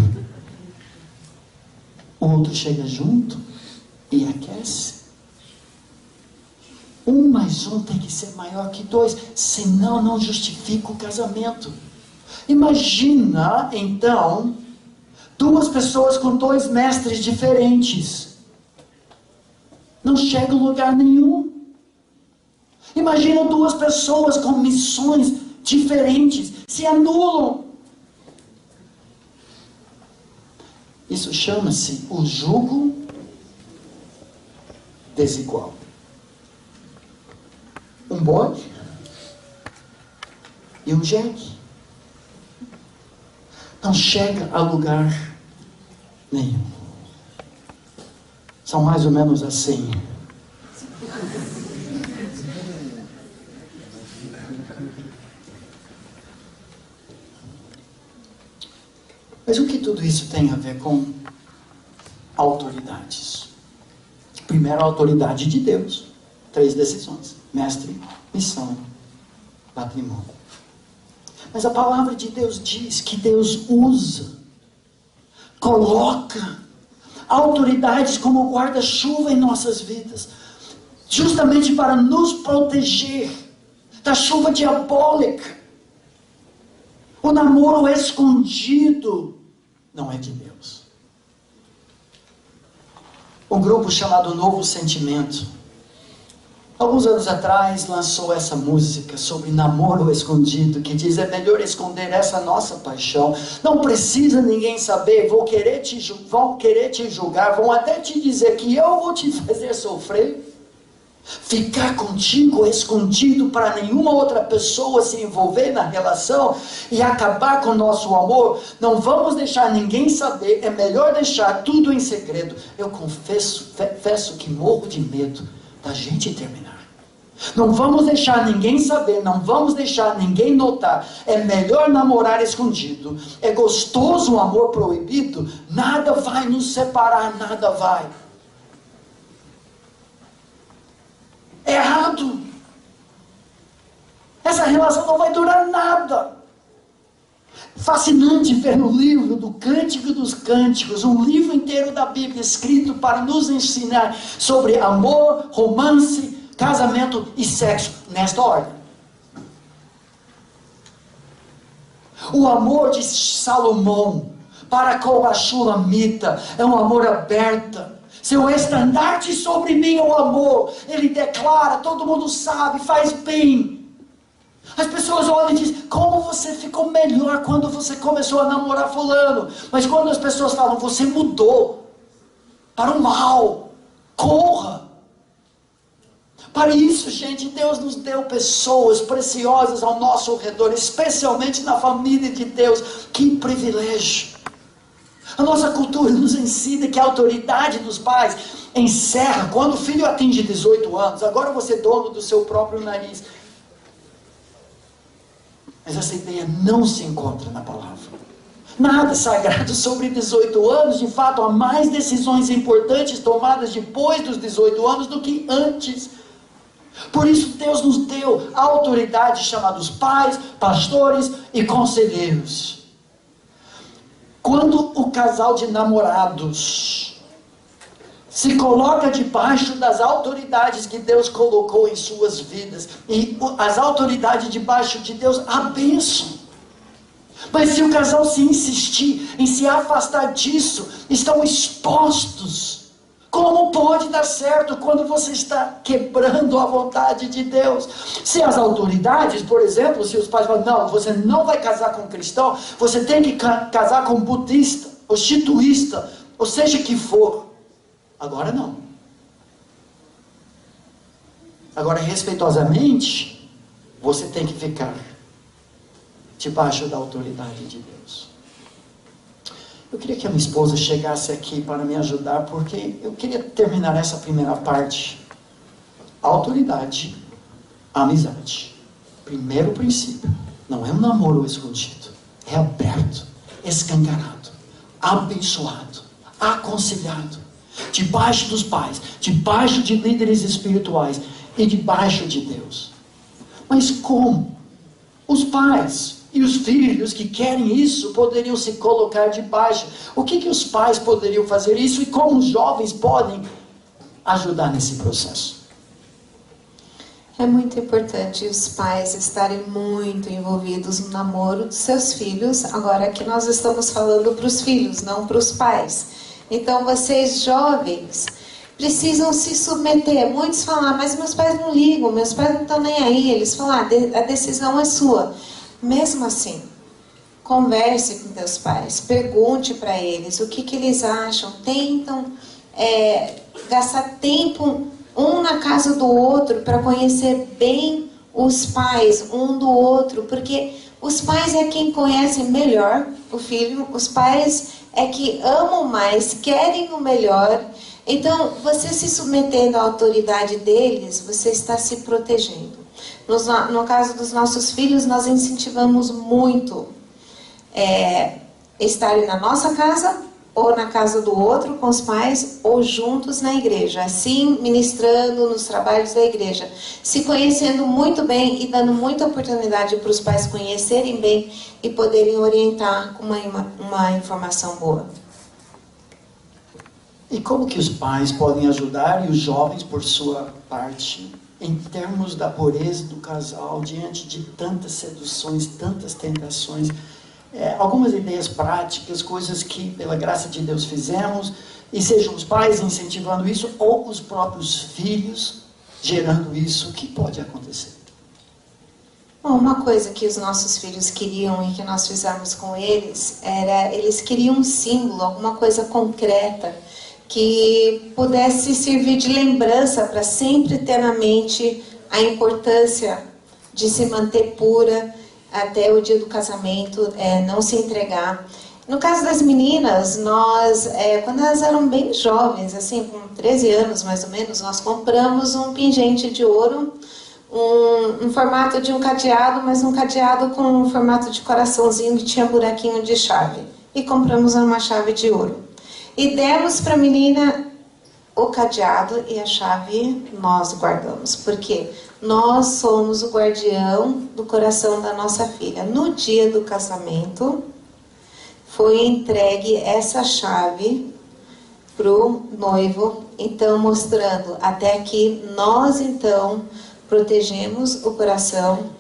o outro chega junto e aquece. 1 mais 1 tem que ser maior que 2, senão não justifica o casamento. Imagina, então, duas pessoas com dois mestres diferentes. Não chega a lugar nenhum. Imagina duas pessoas com missões diferentes. Se anulam. Isso chama-se o jugo desigual. Um bode e um jegue. Não chega a lugar nenhum. São mais ou menos assim. Mas o que tudo isso tem a ver com autoridades? Primeiro, a autoridade de Deus. 3 decisões: mestre, missão, patrimônio. Mas a palavra de Deus diz que Deus usa, coloca autoridades como guarda-chuva em nossas vidas, justamente para nos proteger da chuva diabólica. O namoro escondido não é de Deus. Um grupo chamado Novo Sentimento, alguns anos atrás, lançou essa música sobre namoro escondido, que diz: é melhor esconder essa nossa paixão. Não precisa ninguém saber, vão querer te julgar, vão até te dizer que eu vou te fazer sofrer. Ficar contigo escondido para nenhuma outra pessoa se envolver na relação e acabar com o nosso amor. Não vamos deixar ninguém saber, é melhor deixar tudo em segredo. Eu confesso que morro de medo da gente terminar. Não vamos deixar ninguém saber, não vamos deixar ninguém notar. É melhor namorar escondido. É gostoso o amor proibido, nada vai nos separar, nada vai. É errado. Essa relação não vai durar nada. Fascinante ver no livro do Cântico dos Cânticos, um livro inteiro da Bíblia escrito para nos ensinar sobre amor, romance, casamento e sexo, nesta ordem. O amor de Salomão para com a Shulamita é um amor aberto. Seu estandarte sobre mim é o amor. Ele declara, todo mundo sabe, faz bem. As pessoas olham e dizem: como você ficou melhor quando você começou a namorar fulano. Mas quando as pessoas falam: você mudou para o mal, corra. Para isso, gente, Deus nos deu pessoas preciosas ao nosso redor, especialmente na família de Deus. Que privilégio. A nossa cultura nos ensina que a autoridade dos pais encerra quando o filho atinge 18 anos. Agora você é dono do seu próprio nariz. Mas essa ideia não se encontra na palavra. Nada sagrado sobre 18 anos. De fato, há mais decisões importantes tomadas depois dos 18 anos do que antes. Por isso Deus nos deu a autoridade chamados pais, pastores e conselheiros. Quando o casal de namorados se coloca debaixo das autoridades que Deus colocou em suas vidas, e as autoridades debaixo de Deus, a bênção. Mas se o casal se insistir em se afastar disso, estão expostos. Como pode dar certo quando você está quebrando a vontade de Deus? Se as autoridades, por exemplo, se os pais falam: não, você não vai casar com cristão, você tem que casar com budista, ou shintoísta, ou seja que for. Agora não. Agora, respeitosamente, você tem que ficar debaixo da autoridade de Deus. Eu queria que a minha esposa chegasse aqui para me ajudar, porque eu queria terminar essa primeira parte. Autoridade, amizade. Primeiro princípio, não é um namoro escondido, é aberto, escancarado, abençoado, aconselhado, debaixo dos pais, debaixo de líderes espirituais e debaixo de Deus. Mas como? Os pais e os filhos que querem isso poderiam se colocar debaixo. O que os pais poderiam fazer isso e como os jovens podem ajudar nesse processo? É muito importante os pais estarem muito envolvidos no namoro dos seus filhos. Agora aqui nós estamos falando para os filhos, não para os pais. Então vocês jovens precisam se submeter. Muitos falam: mas meus pais não ligam, meus pais não estão nem aí. Eles falam: a decisão é sua. Mesmo assim, converse com teus pais, pergunte para eles o que eles acham, tentam gastar tempo um na casa do outro para conhecer bem os pais um do outro, porque os pais é quem conhece melhor o filho, os pais é que amam mais, querem o melhor. Então, você se submetendo à autoridade deles, você está se protegendo. No caso dos nossos filhos, nós incentivamos muito estarem na nossa casa ou na casa do outro com os pais, ou juntos na igreja, assim ministrando nos trabalhos da igreja, se conhecendo muito bem e dando muita oportunidade para os pais conhecerem bem e poderem orientar com uma informação boa. E como que os pais podem ajudar e os jovens, por sua parte, em termos da pureza do casal, diante de tantas seduções, tantas tentações? Algumas ideias práticas, coisas que pela graça de Deus fizemos, e sejam os pais incentivando isso, ou os próprios filhos gerando isso, o que pode acontecer? Bom, uma coisa que os nossos filhos queriam e que nós fizemos com eles, eles queriam um símbolo, alguma coisa concreta, que pudesse servir de lembrança para sempre ter na mente a importância de se manter pura, até o dia do casamento, não se entregar. No caso das meninas, nós, quando elas eram bem jovens, assim, com 13 anos mais ou menos, nós compramos um pingente de ouro, um formato de um cadeado, mas um cadeado com um formato de coraçãozinho que tinha buraquinho de chave. E compramos uma chave de ouro. E demos para a menina o cadeado e a chave nós guardamos. Por quê? Nós somos o guardião do coração da nossa filha. No dia do casamento, foi entregue essa chave para o noivo, então mostrando até aqui, nós então protegemos o coração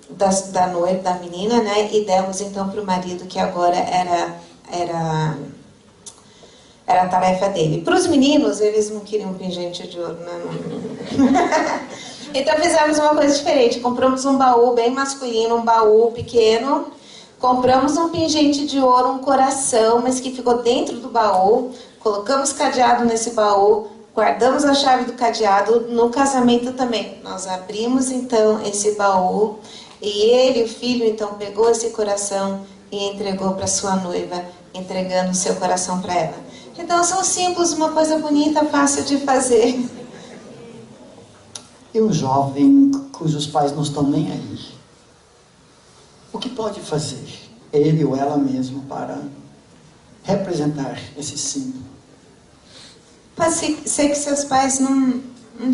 da noiva, da menina, né? E demos então para o marido, que agora era a tarefa dele. Para os meninos, eles não queriam um pingente de ouro, né? Então fizemos uma coisa diferente. Compramos um baú bem masculino, um baú pequeno. Compramos um pingente de ouro, um coração, mas que ficou dentro do baú. Colocamos cadeado nesse baú. Guardamos a chave do cadeado. No casamento também. Nós abrimos então esse baú. E ele, o filho, então pegou esse coração e entregou para sua noiva, entregando o seu coração para ela. Então são símbolos, uma coisa bonita, fácil de fazer. E o jovem cujos pais não estão nem aí, o que pode fazer ele ou ela mesmo para representar esse símbolo? Pode ser que seus pais não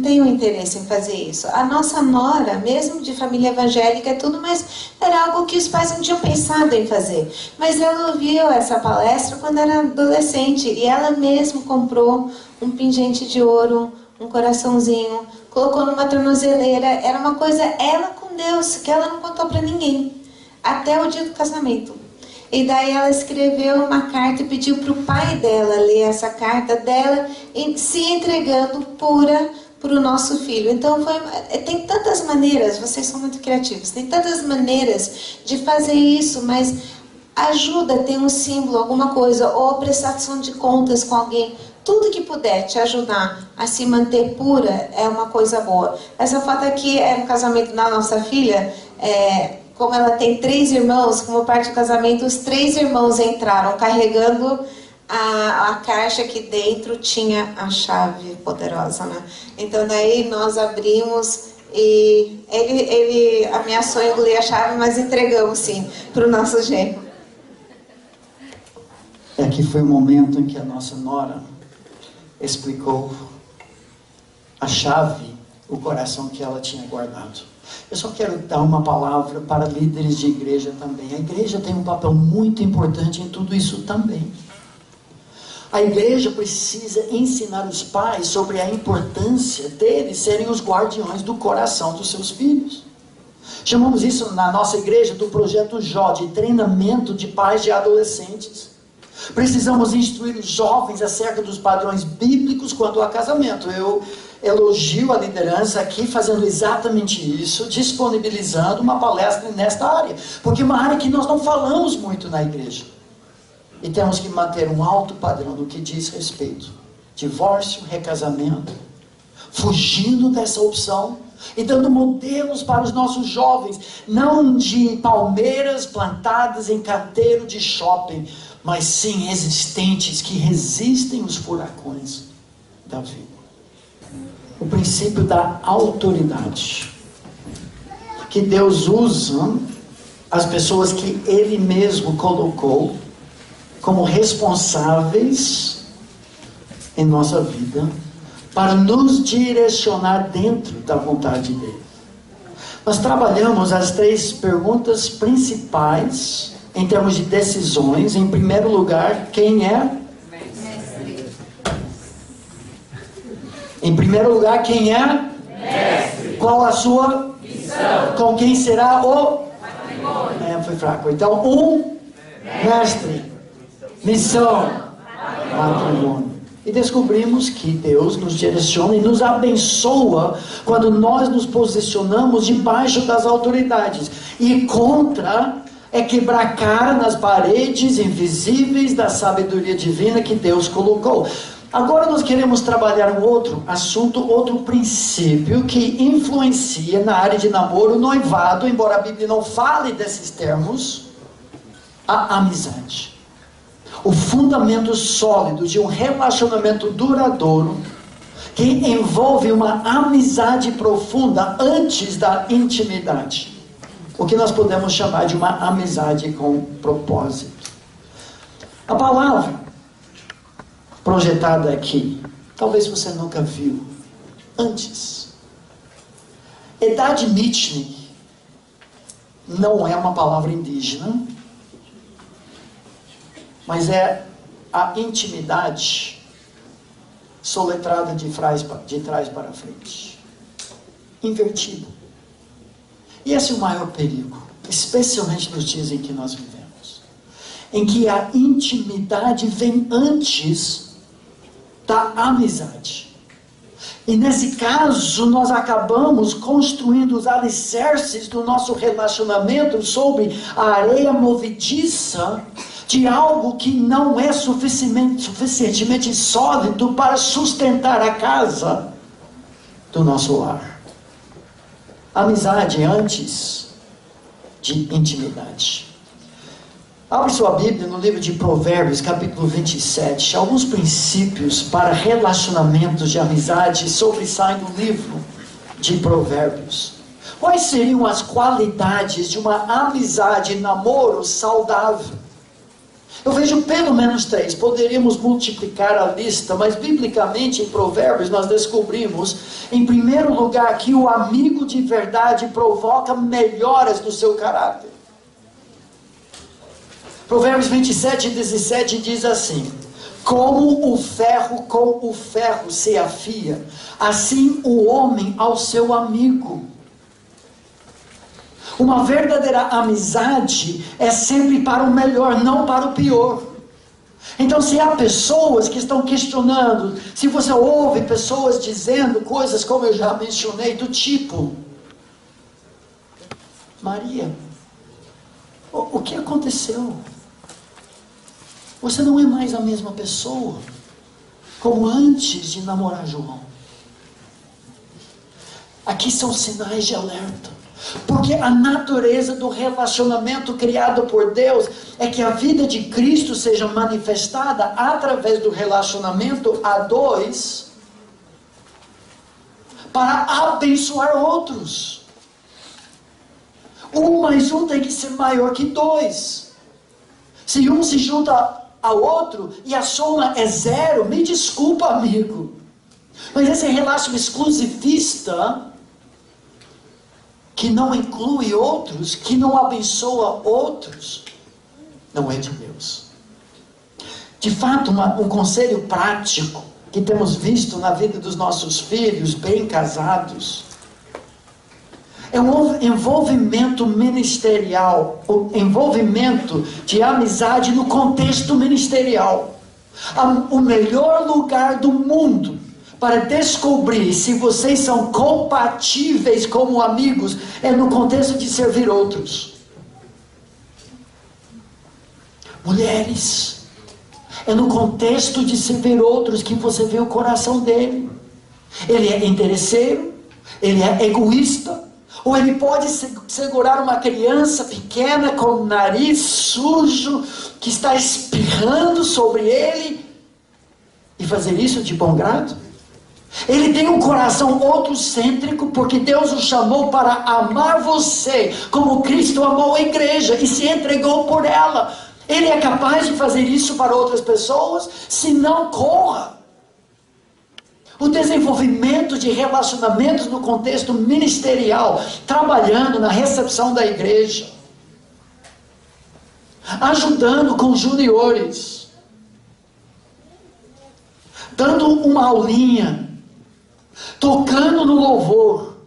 tenham interesse em fazer isso. A nossa nora, mesmo de família evangélica, é tudo, mas era algo que os pais não tinham pensado em fazer. Mas ela ouviu essa palestra quando era adolescente e ela mesma comprou um pingente de ouro, um coraçãozinho, colocou numa tornozeleira. Era uma coisa, ela com Deus, que ela não contou para ninguém, até o dia do casamento. E daí ela escreveu uma carta e pediu para o pai dela ler essa carta dela, se entregando pura para o nosso filho. Então tem tantas maneiras, vocês são muito criativos, tem tantas maneiras de fazer isso, mas ajuda a ter um símbolo, alguma coisa, ou prestação de contas com alguém. Tudo que puder te ajudar a se manter pura é uma coisa boa. Essa foto aqui é no casamento da nossa filha. Como ela tem 3 irmãos, como parte do casamento, os 3 irmãos entraram carregando a caixa que dentro tinha a chave poderosa, né? Então daí nós abrimos e ele ameaçou engolir a chave, mas entregamos sim para o nosso genro. Aqui foi o momento em que a nossa nora explicou a chave, o coração que ela tinha guardado. Eu só quero dar uma palavra para líderes de igreja também. A igreja tem um papel muito importante em tudo isso também. A igreja precisa ensinar os pais sobre a importância deles serem os guardiões do coração dos seus filhos. Chamamos isso na nossa igreja do projeto Jó, de treinamento de pais de adolescentes. Precisamos instruir os jovens acerca dos padrões bíblicos quanto ao casamento. Eu elogio a liderança aqui fazendo exatamente isso, disponibilizando uma palestra nesta área, porque é uma área que nós não falamos muito na igreja. E temos que manter um alto padrão no que diz respeito. Divórcio, recasamento, fugindo dessa opção e dando modelos para os nossos jovens, não de palmeiras plantadas em canteiro de shopping, mas sim resistentes, que resistem os furacões da vida. O princípio da autoridade, que Deus usa as pessoas que Ele mesmo colocou como responsáveis em nossa vida para nos direcionar dentro da vontade dele. Nós trabalhamos as 3 perguntas principais em termos de decisões. Em primeiro lugar, quem é? Mestre. Em primeiro lugar, quem é? Mestre. Qual a sua missão? Com quem será o matrimônio? Foi fraco. Então, mestre, missão, matrimônio. E descobrimos que Deus nos direciona e nos abençoa quando nós nos posicionamos debaixo das autoridades. E contra é quebrar a cara nas paredes invisíveis da sabedoria divina que Deus colocou. Agora nós queremos trabalhar um outro assunto, outro princípio que influencia na área de namoro, noivado, embora a Bíblia não fale desses termos, a amizade. O fundamento sólido de um relacionamento duradouro que envolve uma amizade profunda antes da intimidade. O que nós podemos chamar de uma amizade com propósito. A palavra projetada aqui, talvez você nunca viu antes. Idade Mitchnik não é uma palavra indígena, mas é a intimidade soletrada de trás para frente. Invertida. E esse é o maior perigo, especialmente nos dias em que nós vivemos. Em que a intimidade vem antes da amizade. E nesse caso, nós acabamos construindo os alicerces do nosso relacionamento sobre a areia movediça de algo que não é suficientemente sólido para sustentar a casa do nosso lar. Amizade antes de intimidade. Abre sua Bíblia no livro de Provérbios, capítulo 27. Alguns princípios para relacionamentos de amizade sobressaem do livro de Provérbios. Quais seriam as qualidades de uma amizade e namoro saudável? Eu vejo pelo menos 3. Poderíamos multiplicar a lista, mas biblicamente em Provérbios nós descobrimos, em primeiro lugar, que o amigo de verdade provoca melhoras no seu caráter. Provérbios 27, 17 diz assim: como o ferro com o ferro se afia, assim o homem ao seu amigo. Uma verdadeira amizade é sempre para o melhor, não para o pior. Então, se há pessoas que estão questionando, se você ouve pessoas dizendo coisas como eu já mencionei, do tipo: Maria, o que aconteceu? Você não é mais a mesma pessoa como antes de namorar João. Aqui são sinais de alerta. Porque a natureza do relacionamento criado por Deus é que a vida de Cristo seja manifestada através do relacionamento a dois para abençoar outros. 1 mais 1 tem que ser maior que 2. Se um se junta ao outro e a soma é 0, me desculpa, amigo, mas esse relacionamento exclusivista que não inclui outros, que não abençoa outros, não é de Deus. De fato, um conselho prático que temos visto na vida dos nossos filhos bem casados é um envolvimento ministerial, o envolvimento de amizade no contexto ministerial. O melhor lugar do mundo para descobrir se vocês são compatíveis como amigos é no contexto de servir outros. Mulheres, é no contexto de servir outros que você vê o coração dele. Ele é interesseiro, ele é egoísta, ou ele pode segurar uma criança pequena com o nariz sujo que está espirrando sobre ele e fazer isso de bom grado. Ele tem um coração outrocêntrico porque Deus o chamou para amar você como Cristo amou a igreja e se entregou por ela. Ele é capaz de fazer isso para outras pessoas, se não corra. O desenvolvimento de relacionamentos no contexto ministerial, trabalhando na recepção da igreja, ajudando com juniores, dando uma aulinha, tocando no louvor,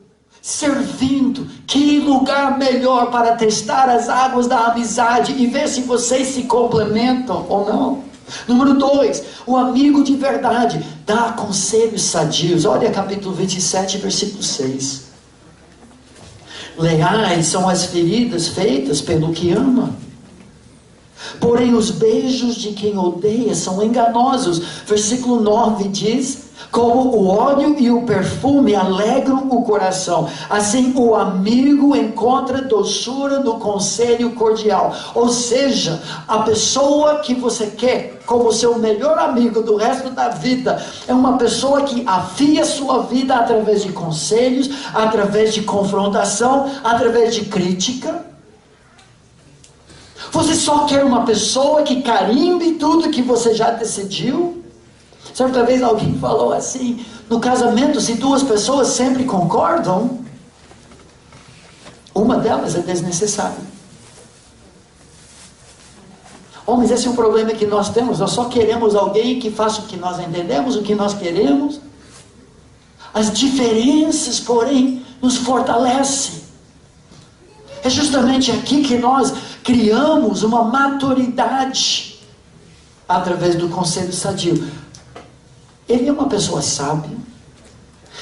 servindo. Que lugar melhor para testar as águas da amizade e ver se vocês se complementam ou não. Número 2, o amigo de verdade dá conselhos sadios. Olha capítulo 27, versículo 6. Leais são as feridas feitas pelo que ama, porém os beijos de quem odeia são enganosos. Versículo 9 diz: como o óleo e o perfume alegram o coração, assim o amigo encontra doçura no conselho cordial. Ou seja, a pessoa que você quer como seu melhor amigo do resto da vida é uma pessoa que afia sua vida através de conselhos, através de confrontação, através de crítica. Você só quer uma pessoa que carimbe tudo que você já decidiu? Certa vez alguém falou assim: no casamento, se duas pessoas sempre concordam, uma delas é desnecessária. Homens, esse é um problema que nós temos. Nós só queremos alguém que faça o que nós entendemos, o que nós queremos. As diferenças, porém, nos fortalecem. É justamente aqui que nós criamos uma maturidade através do conselho sadio. Ele é uma pessoa sábia,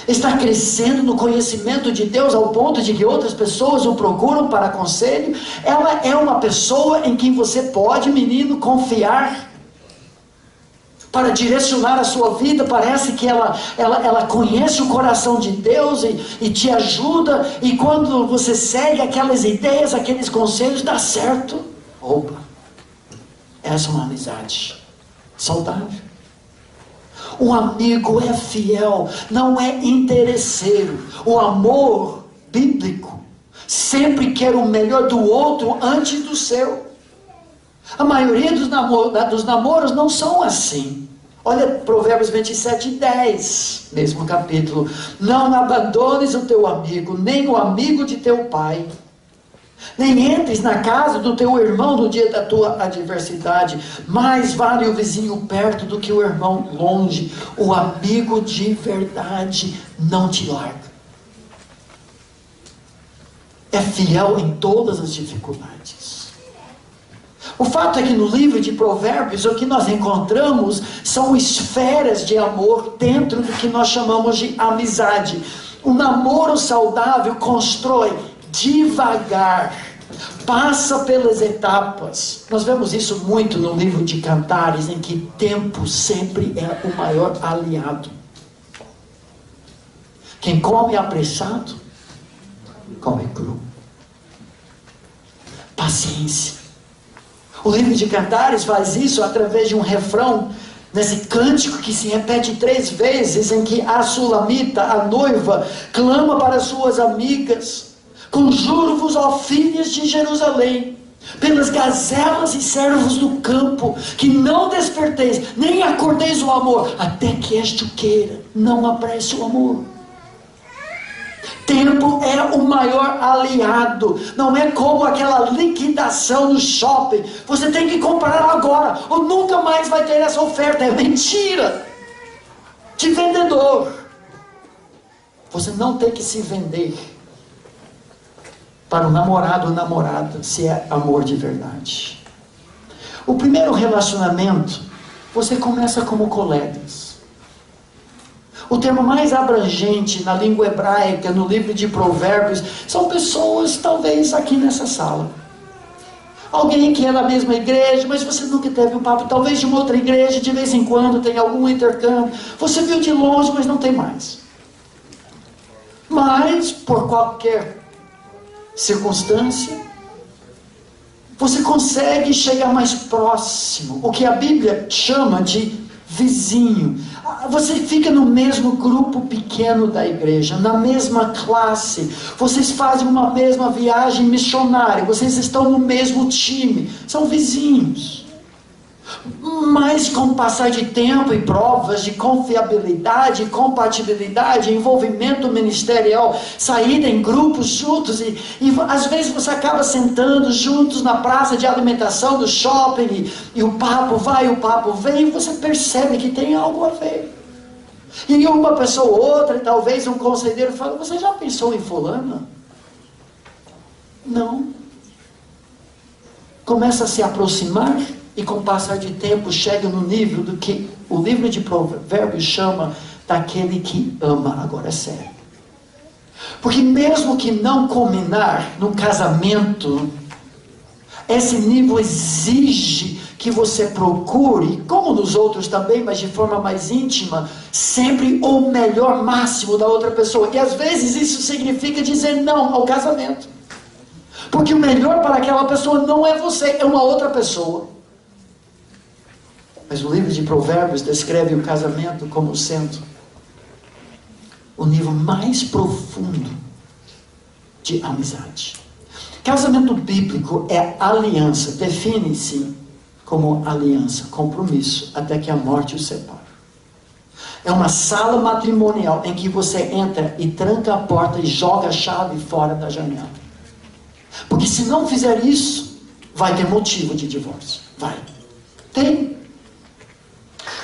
está crescendo no conhecimento de Deus ao ponto de que outras pessoas o procuram para conselho. Ela é uma pessoa em quem você pode, menino, confiar para direcionar a sua vida. Parece que ela conhece o coração de Deus e te ajuda, e quando você segue aquelas ideias, aqueles conselhos, dá certo. Opa, essa é uma amizade saudável. O amigo é fiel, não é interesseiro. O amor bíblico sempre quer o melhor do outro antes do seu. A maioria dos namoros não são assim. Olha Provérbios 27:10, mesmo capítulo. Não abandones o teu amigo, nem o amigo de teu pai. Nem entres na casa do teu irmão no dia da tua adversidade. Mais vale o vizinho perto do que o irmão longe. O amigo de verdade não te larga. É fiel em todas as dificuldades. O fato é que no livro de Provérbios o que nós encontramos são esferas de amor dentro do que nós chamamos de amizade. O namoro saudável constrói devagar, passa pelas etapas. Nós vemos isso muito no livro de Cantares, em que tempo sempre é o maior aliado. Quem come apressado, come cru. Paciência. O livro de Cantares faz isso através de um refrão, nesse cântico que se repete 3 vezes, em que a sulamita, a noiva, clama para suas amigas: conjuro-vos, ó filhas de Jerusalém, pelas gazelas e servos do campo, que não desperteis, nem acordeis o amor, até que este o queira, não apresse o amor. Tempo é o maior aliado. Não é como aquela liquidação no shopping. Você tem que comprar agora, ou nunca mais vai ter essa oferta. É mentira de vendedor. Você não tem que se vender para o namorado ou namorada, se é amor de verdade. O primeiro relacionamento, você começa como colegas. O termo mais abrangente na língua hebraica, no livro de Provérbios, são pessoas, talvez, aqui nessa sala. Alguém que é da mesma igreja, mas você nunca teve um papo, talvez de uma outra igreja, de vez em quando tem algum intercâmbio. Você viu de longe, mas não tem mais. Mas, por qualquer circunstância, você consegue chegar mais próximo, o que a Bíblia chama de vizinho. Você fica no mesmo grupo pequeno da igreja, na mesma classe. Vocês fazem uma mesma viagem missionária. Vocês estão no mesmo time. São vizinhos. Mas com o passar de tempo e provas de confiabilidade, compatibilidade, envolvimento ministerial, saída em grupos juntos, e às vezes você acaba sentando juntos na praça de alimentação do shopping, e o papo vai, o papo vem, e você percebe que tem algo a ver. E uma pessoa ou outra, e talvez um conselheiro fala: você já pensou em fulana? Não. Começa a se aproximar, e com o passar de tempo chega no nível do que o livro de Provérbios chama daquele que ama. Agora é sério. Porque mesmo que não combinar no casamento, esse nível exige que você procure, como nos outros também, mas de forma mais íntima, sempre o melhor máximo da outra pessoa. E às vezes isso significa dizer não ao casamento. Porque o melhor para aquela pessoa não é você, é uma outra pessoa. Mas o livro de Provérbios descreve o casamento como sendo o nível mais profundo de amizade. Casamento bíblico é aliança, define-se como aliança, compromisso, até que a morte o separe. É uma sala matrimonial em que você entra e tranca a porta e joga a chave fora da janela. Porque se não fizer isso, vai ter motivo de divórcio. Vai. Tem.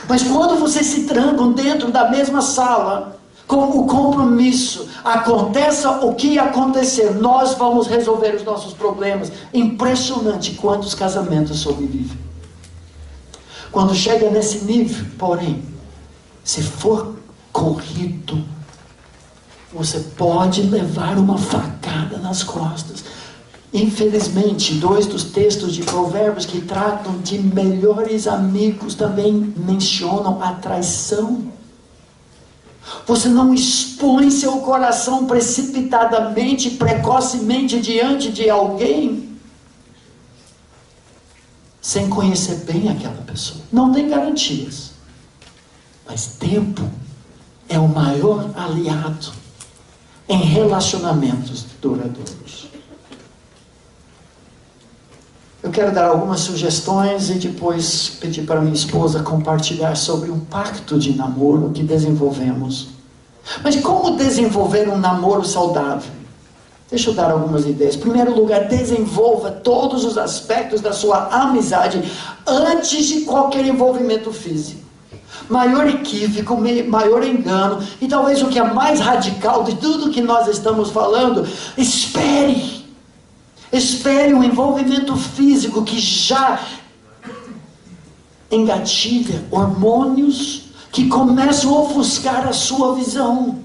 Mas quando vocês se trancam dentro da mesma sala, com o compromisso, aconteça o que acontecer, nós vamos resolver os nossos problemas. Impressionante quantos casamentos sobrevivem. Quando chega nesse nível, porém, se for corrido, você pode levar uma facada nas costas. Infelizmente, 2 dos textos de Provérbios que tratam de melhores amigos também mencionam a traição. Você não expõe seu coração precipitadamente, precocemente diante de alguém, sem conhecer bem aquela pessoa. Não tem garantias. Mas tempo é o maior aliado em relacionamentos duradouros. Eu quero dar algumas sugestões e depois pedir para minha esposa compartilhar sobre um pacto de namoro que desenvolvemos. Mas como desenvolver um namoro saudável? Deixa eu dar algumas ideias. Em primeiro lugar, desenvolva todos os aspectos da sua amizade antes de qualquer envolvimento físico. Maior equívoco, maior engano, e talvez o que é mais radical de tudo que nós estamos falando: Espere um envolvimento físico que já engatilha hormônios que começam a ofuscar a sua visão.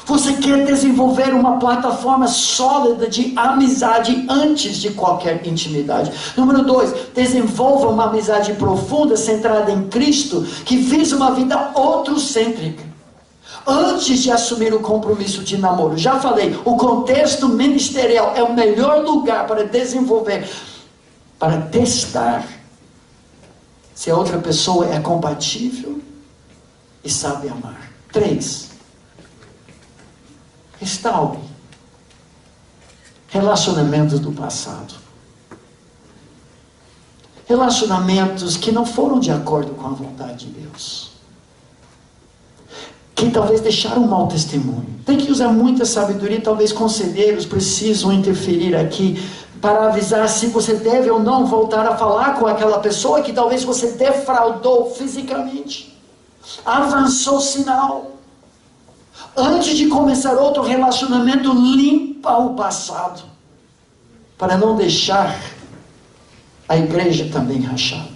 Você quer desenvolver uma plataforma sólida de amizade antes de qualquer intimidade. Número 2, desenvolva uma amizade profunda, centrada em Cristo, que visa uma vida outrocêntrica. Antes de assumir o compromisso de namoro, já falei, o contexto ministerial é o melhor lugar para desenvolver, para testar se a outra pessoa é compatível e sabe amar. 3, restaure relacionamentos do passado. Relacionamentos que não foram de acordo com a vontade de Deus, que talvez deixaram um mau testemunho. Tem que usar muita sabedoria. Talvez conselheiros precisam interferir aqui para avisar se você deve ou não voltar a falar com aquela pessoa que talvez você defraudou fisicamente. Avançou sinal. Antes de começar outro relacionamento, limpa o passado, para não deixar a igreja também rachada.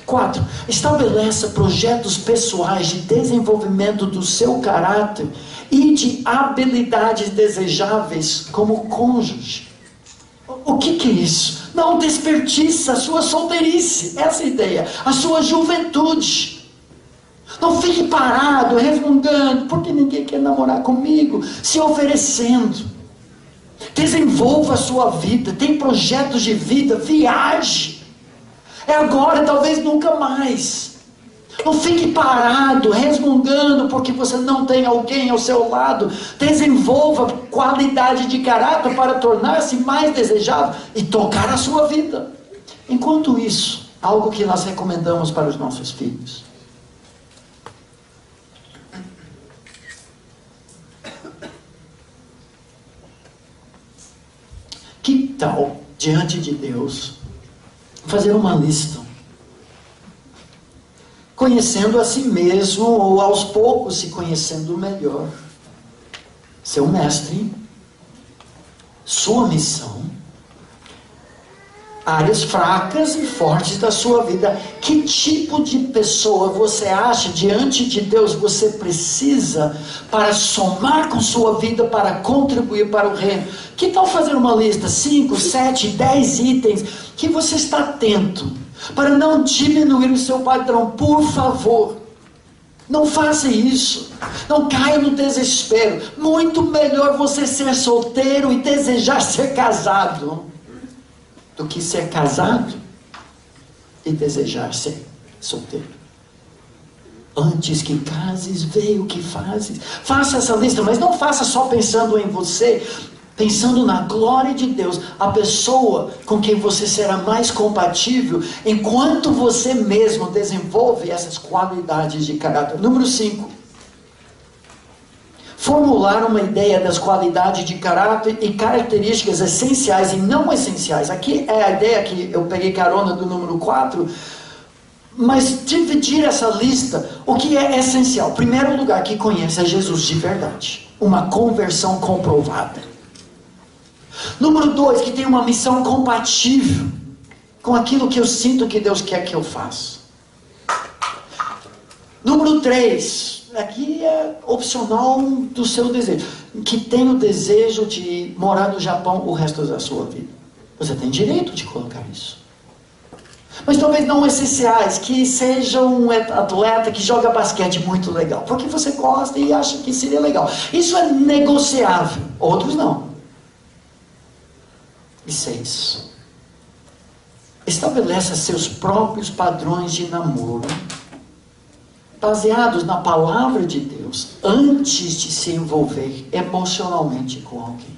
4, estabeleça projetos pessoais de desenvolvimento do seu caráter e de habilidades desejáveis como cônjuge. O que é isso? Não desperdice a sua solteirice, essa é a ideia, a sua juventude. Não fique parado, resmungando, porque ninguém quer namorar comigo, se oferecendo. Desenvolva a sua vida, tem projetos de vida, viaje. É agora, talvez nunca mais. Não fique parado, resmungando porque você não tem alguém ao seu lado. Desenvolva qualidade de caráter para tornar-se mais desejável e tocar a sua vida. Enquanto isso, algo que nós recomendamos para os nossos filhos. Que tal, diante de Deus, fazer uma lista? Conhecendo a si mesmo, ou aos poucos se conhecendo melhor. Seu mestre, sua missão, áreas fracas e fortes da sua vida. Que tipo de pessoa você acha diante de Deus você precisa para somar com sua vida, para contribuir para o reino? Que tal fazer uma lista, 5, 7, 10 itens que você está atento, para não diminuir o seu padrão? Por favor, não faça isso. Não caia no desespero. Muito melhor você ser solteiro e desejar ser casado do que ser casado e desejar ser solteiro. Antes que cases, vê o que fazes. Faça essa lista, mas não faça só pensando em você, pensando na glória de Deus, a pessoa com quem você será mais compatível, enquanto você mesmo desenvolve essas qualidades de caráter. Número 5. Formular uma ideia das qualidades de caráter e características essenciais e não essenciais. Aqui é a ideia que eu peguei carona do número 4, mas dividir essa lista, o que é essencial. Primeiro lugar, que conheça Jesus de verdade, uma conversão comprovada. Número 2, que tem uma missão compatível com aquilo que eu sinto que Deus quer que eu faça. Número 3, aqui é opcional do seu desejo, que tem o desejo de morar no Japão o resto da sua vida. Você tem direito de colocar isso. Mas talvez não essenciais, que seja um atleta que joga basquete muito legal, porque você gosta e acha que seria legal. Isso é negociável, outros não. E 6, estabeleça seus próprios padrões de namoro, baseados na palavra de Deus, antes de se envolver emocionalmente com alguém.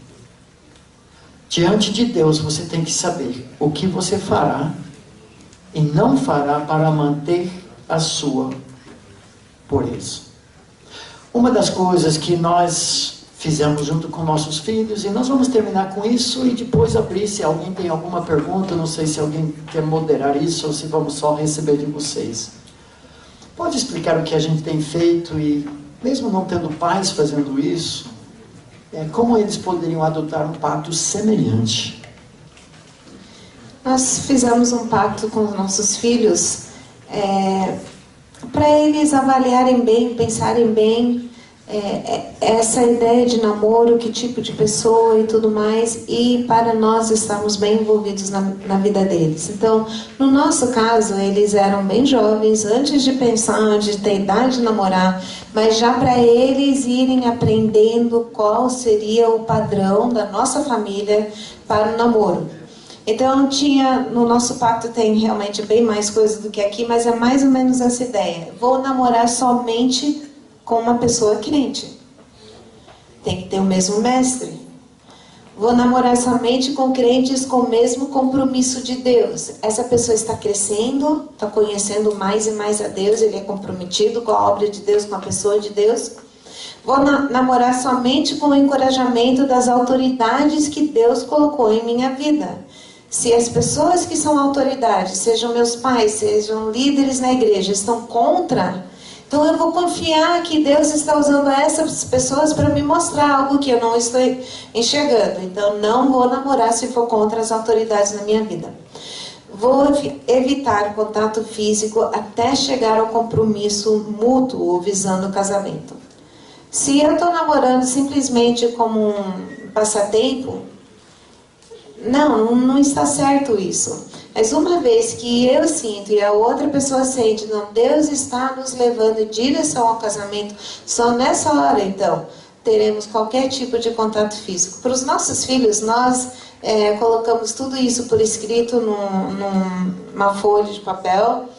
Diante de Deus, você tem que saber o que você fará e não fará para manter a sua pureza. Uma das coisas que nós fizemos junto com nossos filhos, e nós vamos terminar com isso e depois abrir, se alguém tem alguma pergunta, não sei se alguém quer moderar isso ou se vamos só receber de vocês. Pode explicar o que a gente tem feito e, mesmo não tendo pais fazendo isso, como eles poderiam adotar um pacto semelhante? Nós fizemos um pacto com os nossos filhos para eles avaliarem bem, pensarem bem essa ideia de namoro, que tipo de pessoa e tudo mais, e para nós estarmos bem envolvidos na vida deles. Então, no nosso caso, eles eram bem jovens, antes de pensar, de ter idade de namorar, mas já para eles irem aprendendo qual seria o padrão da nossa família para o namoro. Então, no nosso pacto tem realmente bem mais coisa do que aqui, mas é mais ou menos essa ideia. Vou namorar somente com uma pessoa crente. Tem que ter o mesmo mestre. Vou namorar somente com crentes com o mesmo compromisso de Deus. Essa pessoa está crescendo, está conhecendo mais e mais a Deus, ele é comprometido com a obra de Deus, com a pessoa de Deus. Vou namorar somente com o encorajamento das autoridades que Deus colocou em minha vida. Se as pessoas que são autoridades, sejam meus pais, sejam líderes na igreja, estão contra, então eu vou confiar que Deus está usando essas pessoas para me mostrar algo que eu não estou enxergando. Então não vou namorar se for contra as autoridades na minha vida. Vou evitar contato físico até chegar ao compromisso mútuo visando o casamento. Se eu estou namorando simplesmente como um passatempo, não está certo isso. Mas uma vez que eu sinto e a outra pessoa sente, não, Deus está nos levando em direção ao casamento, só nessa hora, então, teremos qualquer tipo de contato físico. Para os nossos filhos, nós colocamos tudo isso por escrito numa folha de papel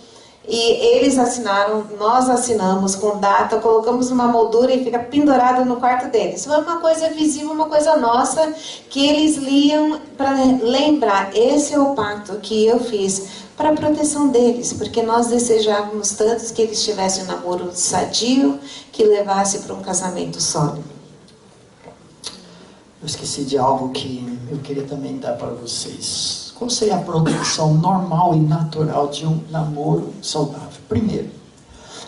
E eles assinaram, nós assinamos com data, colocamos numa moldura e fica pendurado no quarto deles. Foi uma coisa visível, uma coisa nossa, que eles liam para lembrar, esse é o pacto que eu fiz para a proteção deles, porque nós desejávamos tanto que eles tivessem um namoro sadio, que levasse para um casamento sólido. Eu esqueci de algo que eu queria também dar para vocês. Qual seria a progressão normal e natural de um namoro saudável? Primeiro,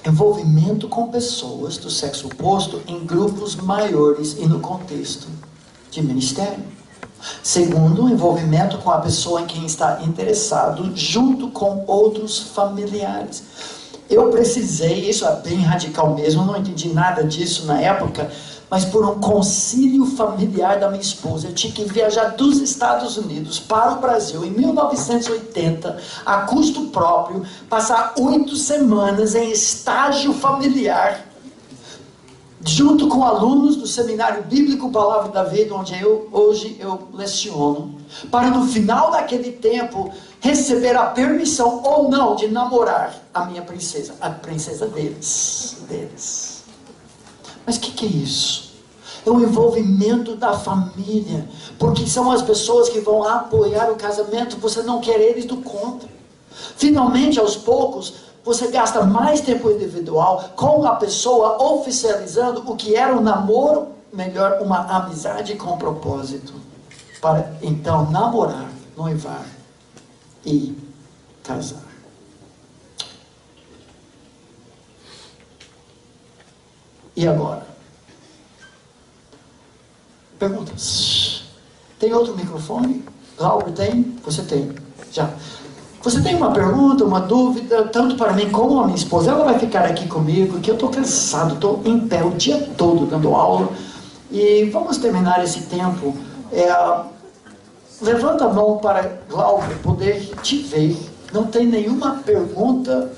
envolvimento com pessoas do sexo oposto em grupos maiores e no contexto de ministério. Segundo, envolvimento com a pessoa em quem está interessado junto com outros familiares. Eu precisei, isso é bem radical mesmo, eu não entendi nada disso na época, mas por um concílio familiar da minha esposa, eu tinha que viajar dos Estados Unidos para o Brasil em 1980, a custo próprio, passar 8 semanas em estágio familiar, junto com alunos do Seminário Bíblico Palavra da Vida, onde hoje eu leciono, para no final daquele tempo receber a permissão ou não de namorar a minha princesa, a princesa deles. Mas o que é isso? É o envolvimento da família, porque são as pessoas que vão apoiar o casamento, você não quer eles do contra. Finalmente, aos poucos, você gasta mais tempo individual com a pessoa oficializando o que era um namoro, melhor, uma amizade com propósito, para então namorar, noivar e casar. E agora? Perguntas. Tem outro microfone? Laura, tem? Você tem. Já. Você tem uma pergunta, uma dúvida, tanto para mim como a minha esposa? Ela vai ficar aqui comigo, que eu estou cansado, estou em pé o dia todo dando aula. E vamos terminar esse tempo. Levanta a mão para Glauber poder te ver. Não tem nenhuma pergunta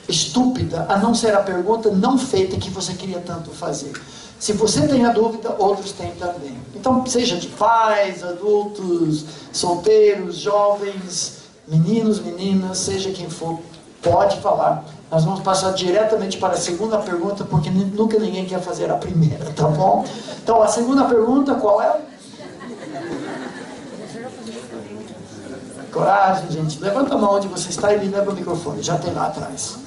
estúpida, a não ser a pergunta não feita que você queria tanto fazer. Se você tem a dúvida, outros têm também. Então, seja de pais, adultos, solteiros, jovens, meninos, meninas, seja quem for, pode falar. Nós vamos passar diretamente para a segunda pergunta, porque nunca ninguém quer fazer a primeira, tá bom? Então, a segunda pergunta, qual é? Coragem, gente. Levanta a mão onde você está e me leva o microfone. Já tem lá atrás.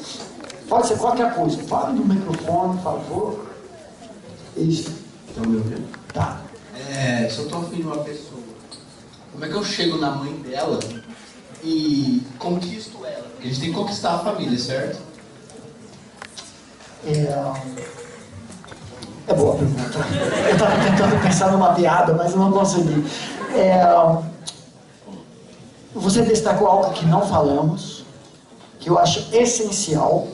Pode ser qualquer coisa. Fala no microfone, por favor. Isso. Estão me ouvindo? Tá. Se eu estou afim de uma pessoa, como é que eu chego na mãe dela e conquisto ela? Porque a gente tem que conquistar a família, certo? É boa a pergunta. Eu estava tentando pensar numa piada, mas não consegui. Você destacou algo que não falamos, que eu acho essencial,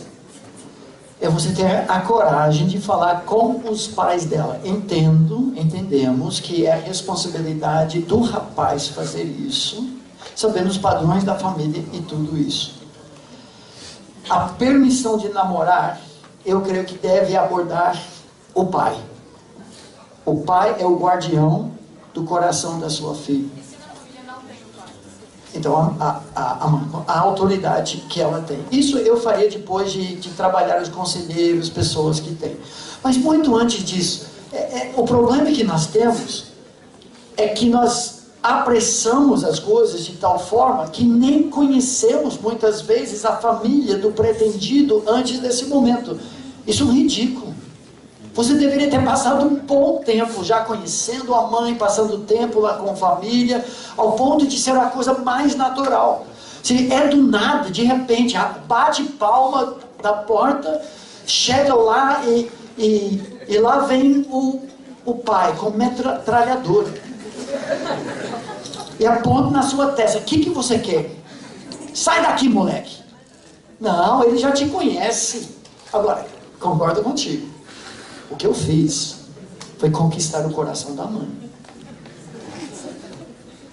é você ter a coragem de falar com os pais dela. Entendemos que é a responsabilidade do rapaz fazer isso, sabendo os padrões da família e tudo isso. A permissão de namorar, eu creio que deve abordar o pai. O pai é o guardião do coração da sua filha. Então, a autoridade que ela tem. Isso eu faria depois de trabalhar os conselheiros, pessoas que têm. Mas muito antes disso, o problema que nós temos é que nós apressamos as coisas de tal forma que nem conhecemos muitas vezes a família do pretendido antes desse momento. Isso é um ridículo. Você deveria ter passado um bom tempo já conhecendo a mãe, passando tempo lá com a família, ao ponto de ser a coisa mais natural. Se é do nada, de repente, bate palma da porta, chega lá e lá vem o pai com metralhadora. E aponta na sua testa: o que você quer? Sai daqui, moleque. Não, ele já te conhece. Agora, concordo contigo. O que eu fiz foi conquistar o coração da mãe.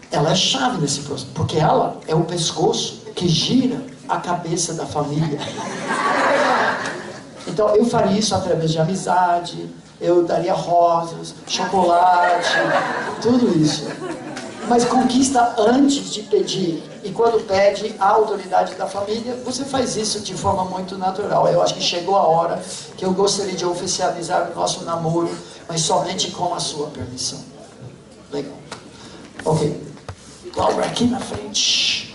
Ela é chave nesse processo, porque ela é o pescoço que gira a cabeça da família. Então eu faria isso através de amizade, eu daria rosas, chocolate, tudo isso. Mas conquista antes de pedir E quando pede a autoridade da família, você faz isso de forma muito natural. Eu acho que chegou a hora que eu gostaria de oficializar o nosso namoro, mas somente com a sua permissão. Legal. Ok. Laura, aqui na frente.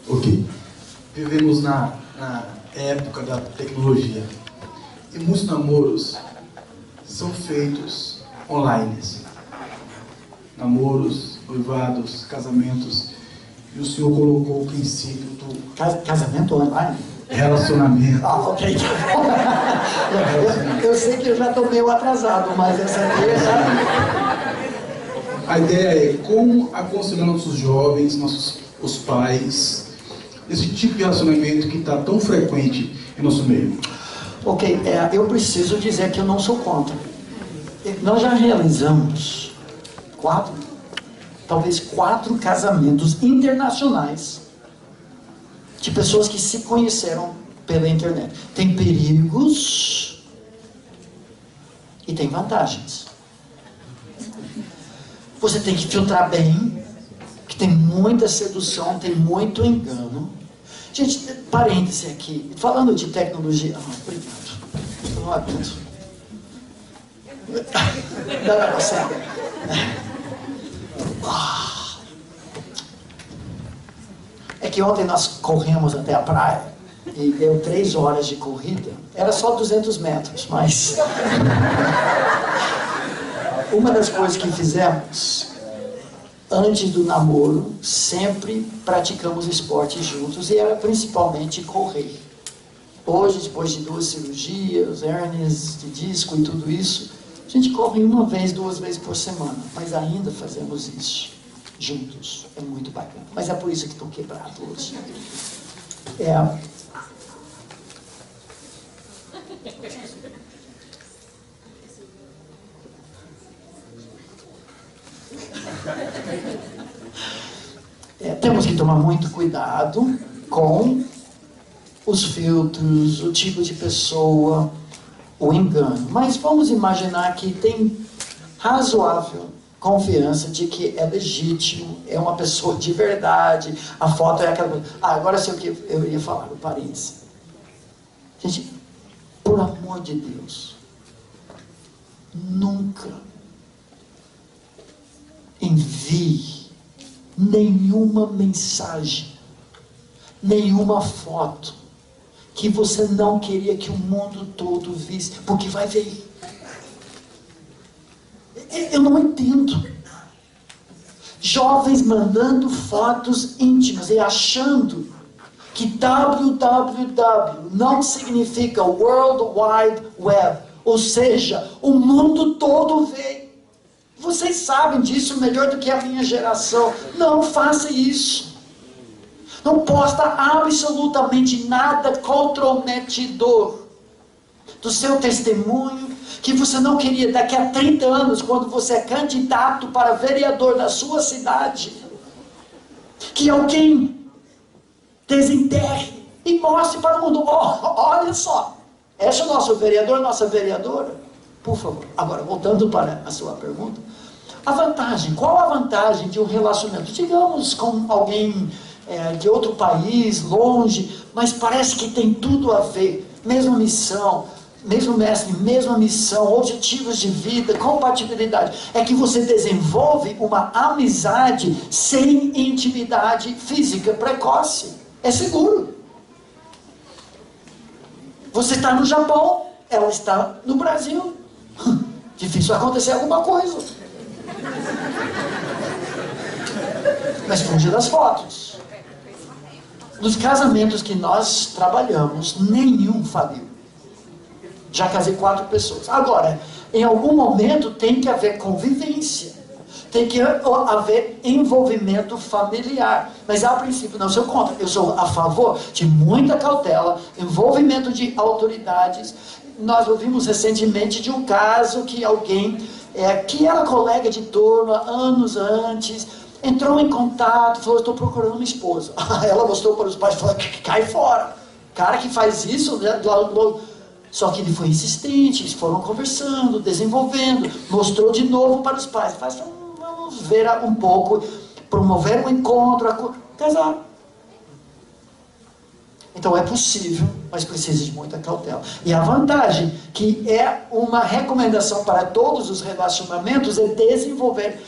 Ok. Vivemos na época da tecnologia. E muitos namoros são feitos online. Namoros, noivados, casamentos. E o Senhor colocou o princípio do Casamento online? relacionamento. Ah, ok. Eu sei que eu já estou meio atrasado, mas essa ideia já... A ideia é como aconselhar nossos jovens, os pais, esse tipo de relacionamento que está tão frequente em nosso meio. Ok, eu preciso dizer que eu não sou contra. Nós já realizamos talvez quatro casamentos internacionais de pessoas que se conheceram pela internet. Tem perigos e tem vantagens. Você tem que filtrar bem, que tem muita sedução, tem muito engano. Gente, parêntese aqui, falando de tecnologia... Ah, obrigado. Eu não aguento. Não, você... É que ontem nós corremos até a praia e deu 3 horas de corrida. Era só 200 metros, mas... Uma das coisas que fizemos antes do namoro, sempre praticamos esporte juntos e era principalmente correr. Hoje, depois de 2 cirurgias, hérnias de disco e tudo isso, a gente corre 1 vez, 2 vezes por semana, mas ainda fazemos isso juntos. É muito bacana. Mas é por isso que estou quebrado hoje. Temos que tomar muito cuidado com os filtros, o tipo de pessoa, o engano. Mas vamos imaginar que tem razoável confiança de que é legítimo, é uma pessoa de verdade, a foto é aquela... agora sei o que eu ia falar, o parênteses. Gente, por amor de Deus, nunca envie nenhuma mensagem, nenhuma foto que você não queria que o mundo todo visse, porque vai ver. Eu não entendo. Jovens mandando fotos íntimas e achando que www não significa World Wide Web, ou seja, o mundo todo vê. Vocês sabem disso melhor do que a minha geração. Não faça isso. Não posta absolutamente nada comprometedor do seu testemunho, que você não queria daqui a 30 anos, quando você é candidato para vereador da sua cidade, que alguém desenterre e mostre para o mundo. Olha só, esse é o nosso vereador, nossa vereadora. Por favor. Agora, voltando para a sua pergunta, a vantagem, qual a vantagem de um relacionamento? Digamos com alguém de outro país, longe, mas parece que tem tudo a ver, mesma missão, mesmo mestre, mesma missão, objetivos de vida, compatibilidade. É que você desenvolve uma amizade sem intimidade física precoce. É seguro. Você está no Japão, ela está no Brasil. Difícil acontecer alguma coisa. Mas fuja das fotos. Nos casamentos que nós trabalhamos, nenhum faliu. Já casei 4 pessoas. Agora, em algum momento tem que haver convivência. Tem que haver envolvimento familiar. Mas a princípio não sou contra. Eu sou a favor de muita cautela, envolvimento de autoridades. Nós ouvimos recentemente de um caso que alguém, que era colega de turma anos antes, entrou em contato, falou: estou procurando uma esposa. Ela mostrou para os pais e falou: cai fora. Cara que faz isso, né, Só que ele foi insistente, eles foram conversando, desenvolvendo, mostrou de novo para os pais. Vamos ver um pouco, promover um encontro, casar. Então é possível, mas precisa de muita cautela. E a vantagem, que é uma recomendação para todos os relacionamentos, é desenvolver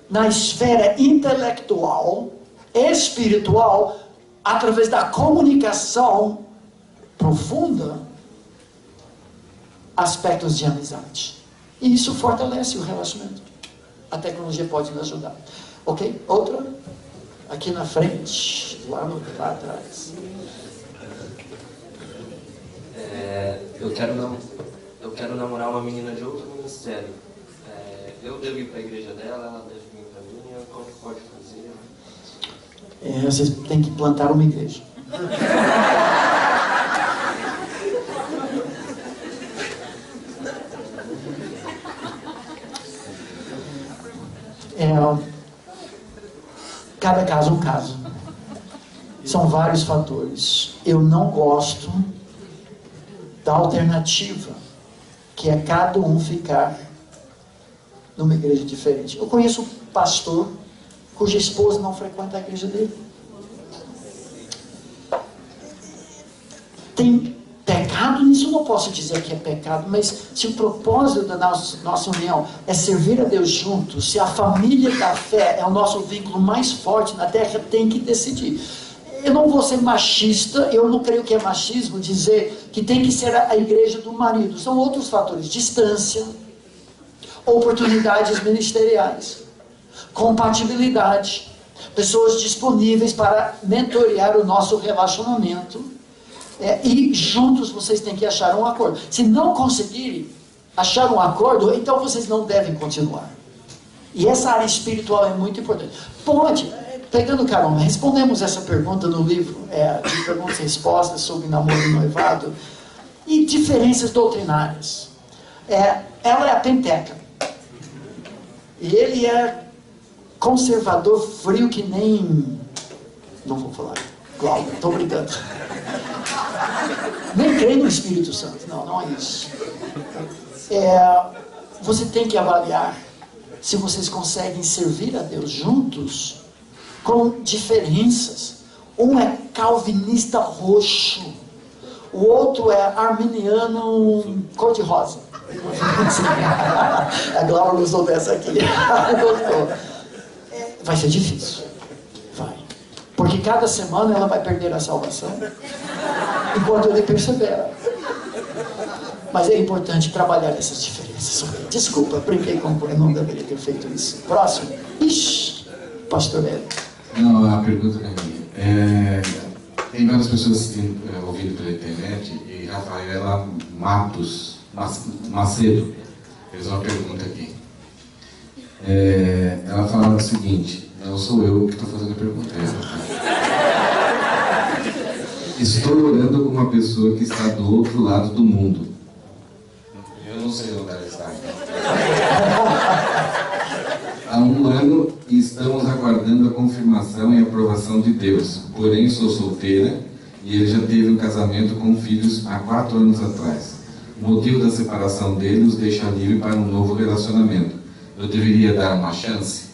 na esfera intelectual, espiritual, através da comunicação profunda, aspectos de amizade. E isso fortalece o relacionamento. A tecnologia pode nos ajudar. Ok? Outra? Aqui na frente, lá atrás. Eu quero namorar uma menina de outro ministério. Eu devo ir para a igreja dela, ela deve vir para a minha. Como que pode fazer? Vocês têm que plantar uma igreja. Cada caso é um caso. São vários fatores. Eu não gosto da alternativa, que é cada um ficar numa igreja diferente. Eu conheço um pastor cuja esposa não frequenta a igreja dele. Tem pecado nisso? Não posso dizer que é pecado, mas se o propósito da nossa união é servir a Deus juntos, se a família da fé é o nosso vínculo mais forte na terra, tem que decidir. Eu não vou ser machista, eu não creio que é machismo dizer que tem que ser a igreja do marido. São outros fatores: distância, oportunidades ministeriais, compatibilidade, pessoas disponíveis para mentorear o nosso relacionamento, e juntos vocês têm que achar um acordo. Se não conseguirem achar um acordo, então vocês não devem continuar. E essa área espiritual é muito importante. Pegando carona, respondemos essa pergunta no livro, de perguntas e respostas sobre namoro e noivado, e diferenças doutrinárias. Ela é a penteca. E ele é conservador, frio que nem... Não vou falar. Cláudio, estou brincando. Nem creio no Espírito Santo. Não é isso. Você tem que avaliar se vocês conseguem servir a Deus juntos, com diferenças. Um é calvinista roxo, o outro é arminiano cor-de-rosa. A Glória usou dessa aqui. Gostou. Vai ser difícil. Vai. Porque cada semana ela vai perder a salvação, enquanto ele persevera. Mas é importante trabalhar essas diferenças. Desculpa, brinquei com eu não deveria ter feito isso. Próximo. Ixi, pastor Hélio. Não, a pergunta não é minha. Tem várias pessoas ouvindo pela internet, e Rafaela Macedo fez uma pergunta aqui. Ela fala o seguinte: não sou eu que estou fazendo a pergunta. Estou orando com uma pessoa que está do outro lado do mundo. Eu não sei onde ela está. Há um ano e estamos aguardando a confirmação e aprovação de Deus. Porém, sou solteira e ele já teve um casamento com filhos há 4 anos atrás. O motivo da separação dele os deixa livre para um novo relacionamento. Eu deveria dar uma chance?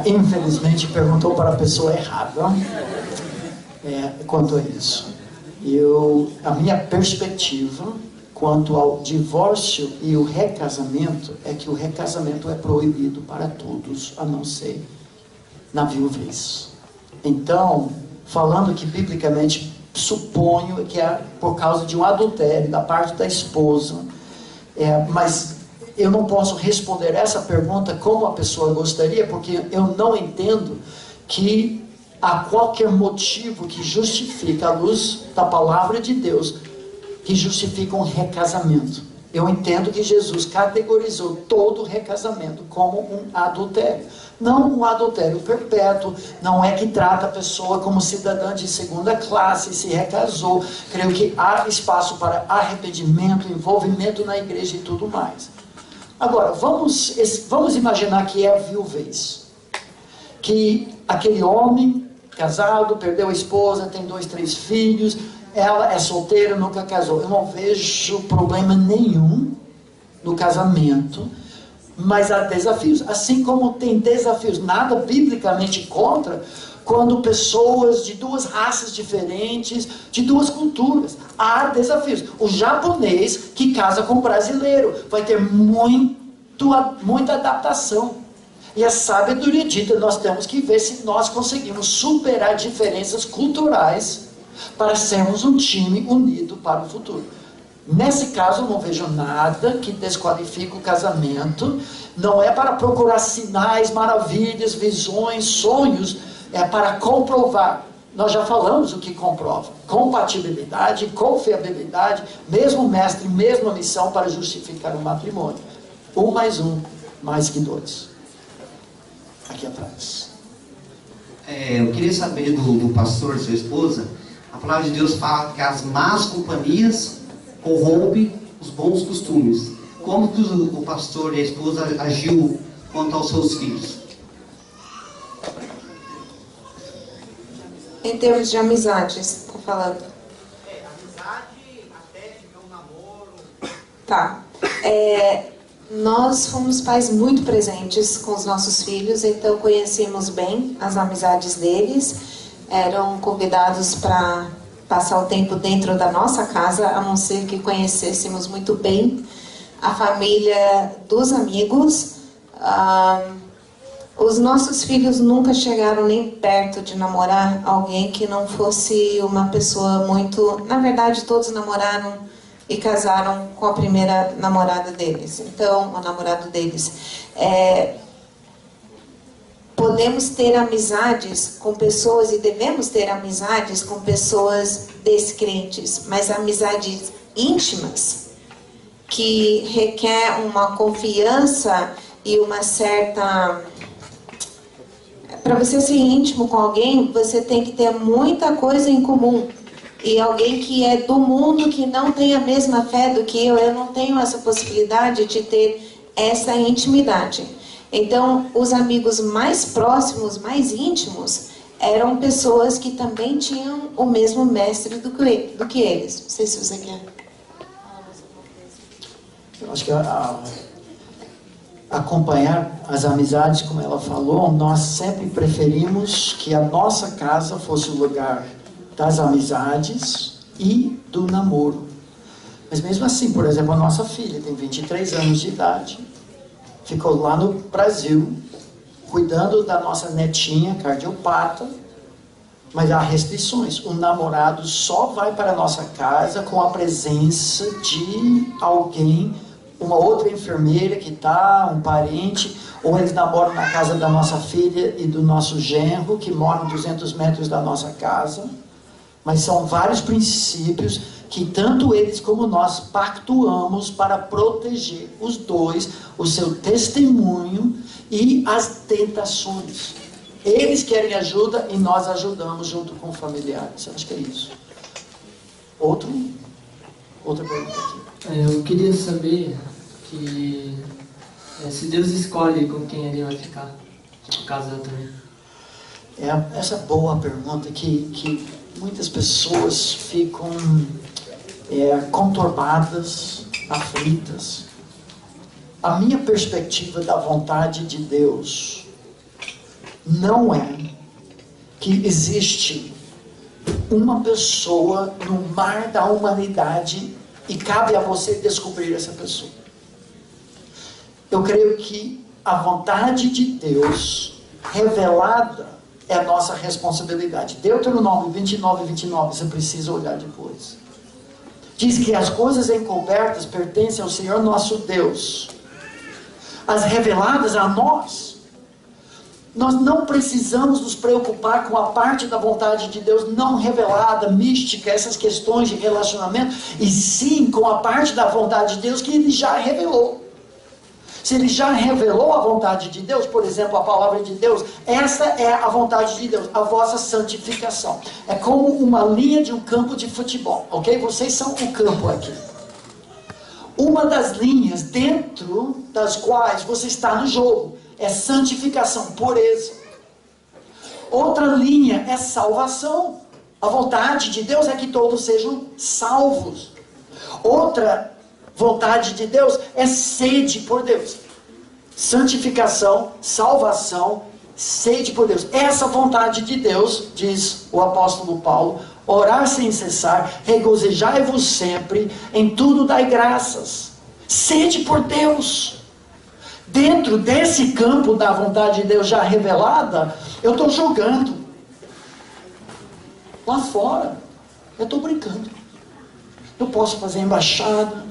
Infelizmente perguntou para a pessoa errada quanto a isso. A minha perspectiva quanto ao divórcio e o recasamento é que o recasamento é proibido para todos, a não ser na viuvez. Então, falando que biblicamente, suponho que é por causa de um adultério da parte da esposa, mas eu não posso responder essa pergunta como a pessoa gostaria, porque eu não entendo que há qualquer motivo que justifique, à luz da palavra de Deus, que justifica um recasamento. Eu entendo que Jesus categorizou todo recasamento como um adultério. Não um adultério perpétuo, não é que trata a pessoa como cidadã de segunda classe e se recasou. Creio que há espaço para arrependimento, envolvimento na igreja e tudo mais. Agora, vamos imaginar que é a viuvez. Que aquele homem casado, perdeu a esposa, tem 2, 3 filhos, ela é solteira, nunca casou. Eu não vejo problema nenhum no casamento, mas há desafios. Assim como tem desafios, nada biblicamente contra, quando pessoas de duas raças diferentes, de duas culturas, há desafios. O japonês que casa com o brasileiro vai ter muita adaptação. E a sabedoria dita, nós temos que ver se nós conseguimos superar diferenças culturais para sermos um time unido para o futuro. Nesse caso, eu não vejo nada que desqualifique o casamento. Não é para procurar sinais, maravilhas, visões, sonhos. É para comprovar. Nós já falamos o que comprova. Compatibilidade, confiabilidade, mesmo mestre, mesma missão para justificar o matrimônio. 1 mais 1, mais que 2. Aqui atrás. Eu queria saber do pastor, sua esposa. A palavra de Deus fala que as más companhias corrompem os bons costumes. Como que o pastor e a esposa agiu quanto aos seus filhos? Em termos de amizades, tá falando? Amizade até viver um namoro. Tá. Nós fomos pais muito presentes com os nossos filhos, então conhecemos bem as amizades deles. Eram convidados para passar o tempo dentro da nossa casa, a não ser que conhecêssemos muito bem a família dos amigos. Os nossos filhos nunca chegaram nem perto de namorar alguém que não fosse uma pessoa muito... Na verdade, todos namoraram e casaram com a primeira namorada deles. Então, o namorado deles. Podemos ter amizades com pessoas e devemos ter amizades com pessoas descrentes, mas amizades íntimas, que requer uma confiança e uma certa... Para você ser íntimo com alguém, você tem que ter muita coisa em comum. E alguém que é do mundo, que não tem a mesma fé do que eu não tenho essa possibilidade de ter essa intimidade. Então, os amigos mais próximos, mais íntimos, eram pessoas que também tinham o mesmo mestre do que eles. Não sei se você quer. Eu acho que acompanhar as amizades, como ela falou, nós sempre preferimos que a nossa casa fosse o lugar das amizades e do namoro. Mas mesmo assim, por exemplo, a nossa filha tem 23 anos de idade, ficou lá no Brasil, cuidando da nossa netinha cardiopata, mas há restrições. O namorado só vai para a nossa casa com a presença de alguém, uma outra enfermeira que está, um parente, ou eles namoram na casa da nossa filha e do nosso genro, que moram 200 metros da nossa casa. Mas são vários princípios que tanto eles como nós pactuamos para proteger os dois, o seu testemunho e as tentações. Eles querem ajuda e nós ajudamos junto com familiares. Acho que é isso. Outra pergunta aqui. Eu queria saber que se Deus escolhe com quem ele vai ficar, casar também. Essa boa pergunta que muitas pessoas ficam conturbadas, aflitas. A minha perspectiva da vontade de Deus não é que existe uma pessoa no mar da humanidade e cabe a você descobrir essa pessoa. Eu creio que a vontade de Deus revelada é a nossa responsabilidade. Deuteronômio 29, você precisa olhar depois. Diz que as coisas encobertas pertencem ao Senhor nosso Deus. As reveladas a nós. Nós não precisamos nos preocupar com a parte da vontade de Deus não revelada, mística, essas questões de relacionamento, e sim com a parte da vontade de Deus que Ele já revelou. Se Ele já revelou a vontade de Deus, por exemplo, a palavra de Deus, essa é a vontade de Deus, a vossa santificação. É como uma linha de um campo de futebol, ok? Vocês são o campo aqui. Uma das linhas dentro das quais você está no jogo é santificação, pureza. Outra linha é salvação. A vontade de Deus é que todos sejam salvos. Outra vontade de Deus é sede por Deus. Santificação, salvação, sede por Deus. Essa vontade de Deus, diz o apóstolo Paulo, orar sem cessar, regozijai-vos sempre, em tudo dai graças. Sede por Deus. Dentro desse campo da vontade de Deus já revelada, eu estou jogando. Lá fora, eu estou brincando. Eu posso fazer embaixada,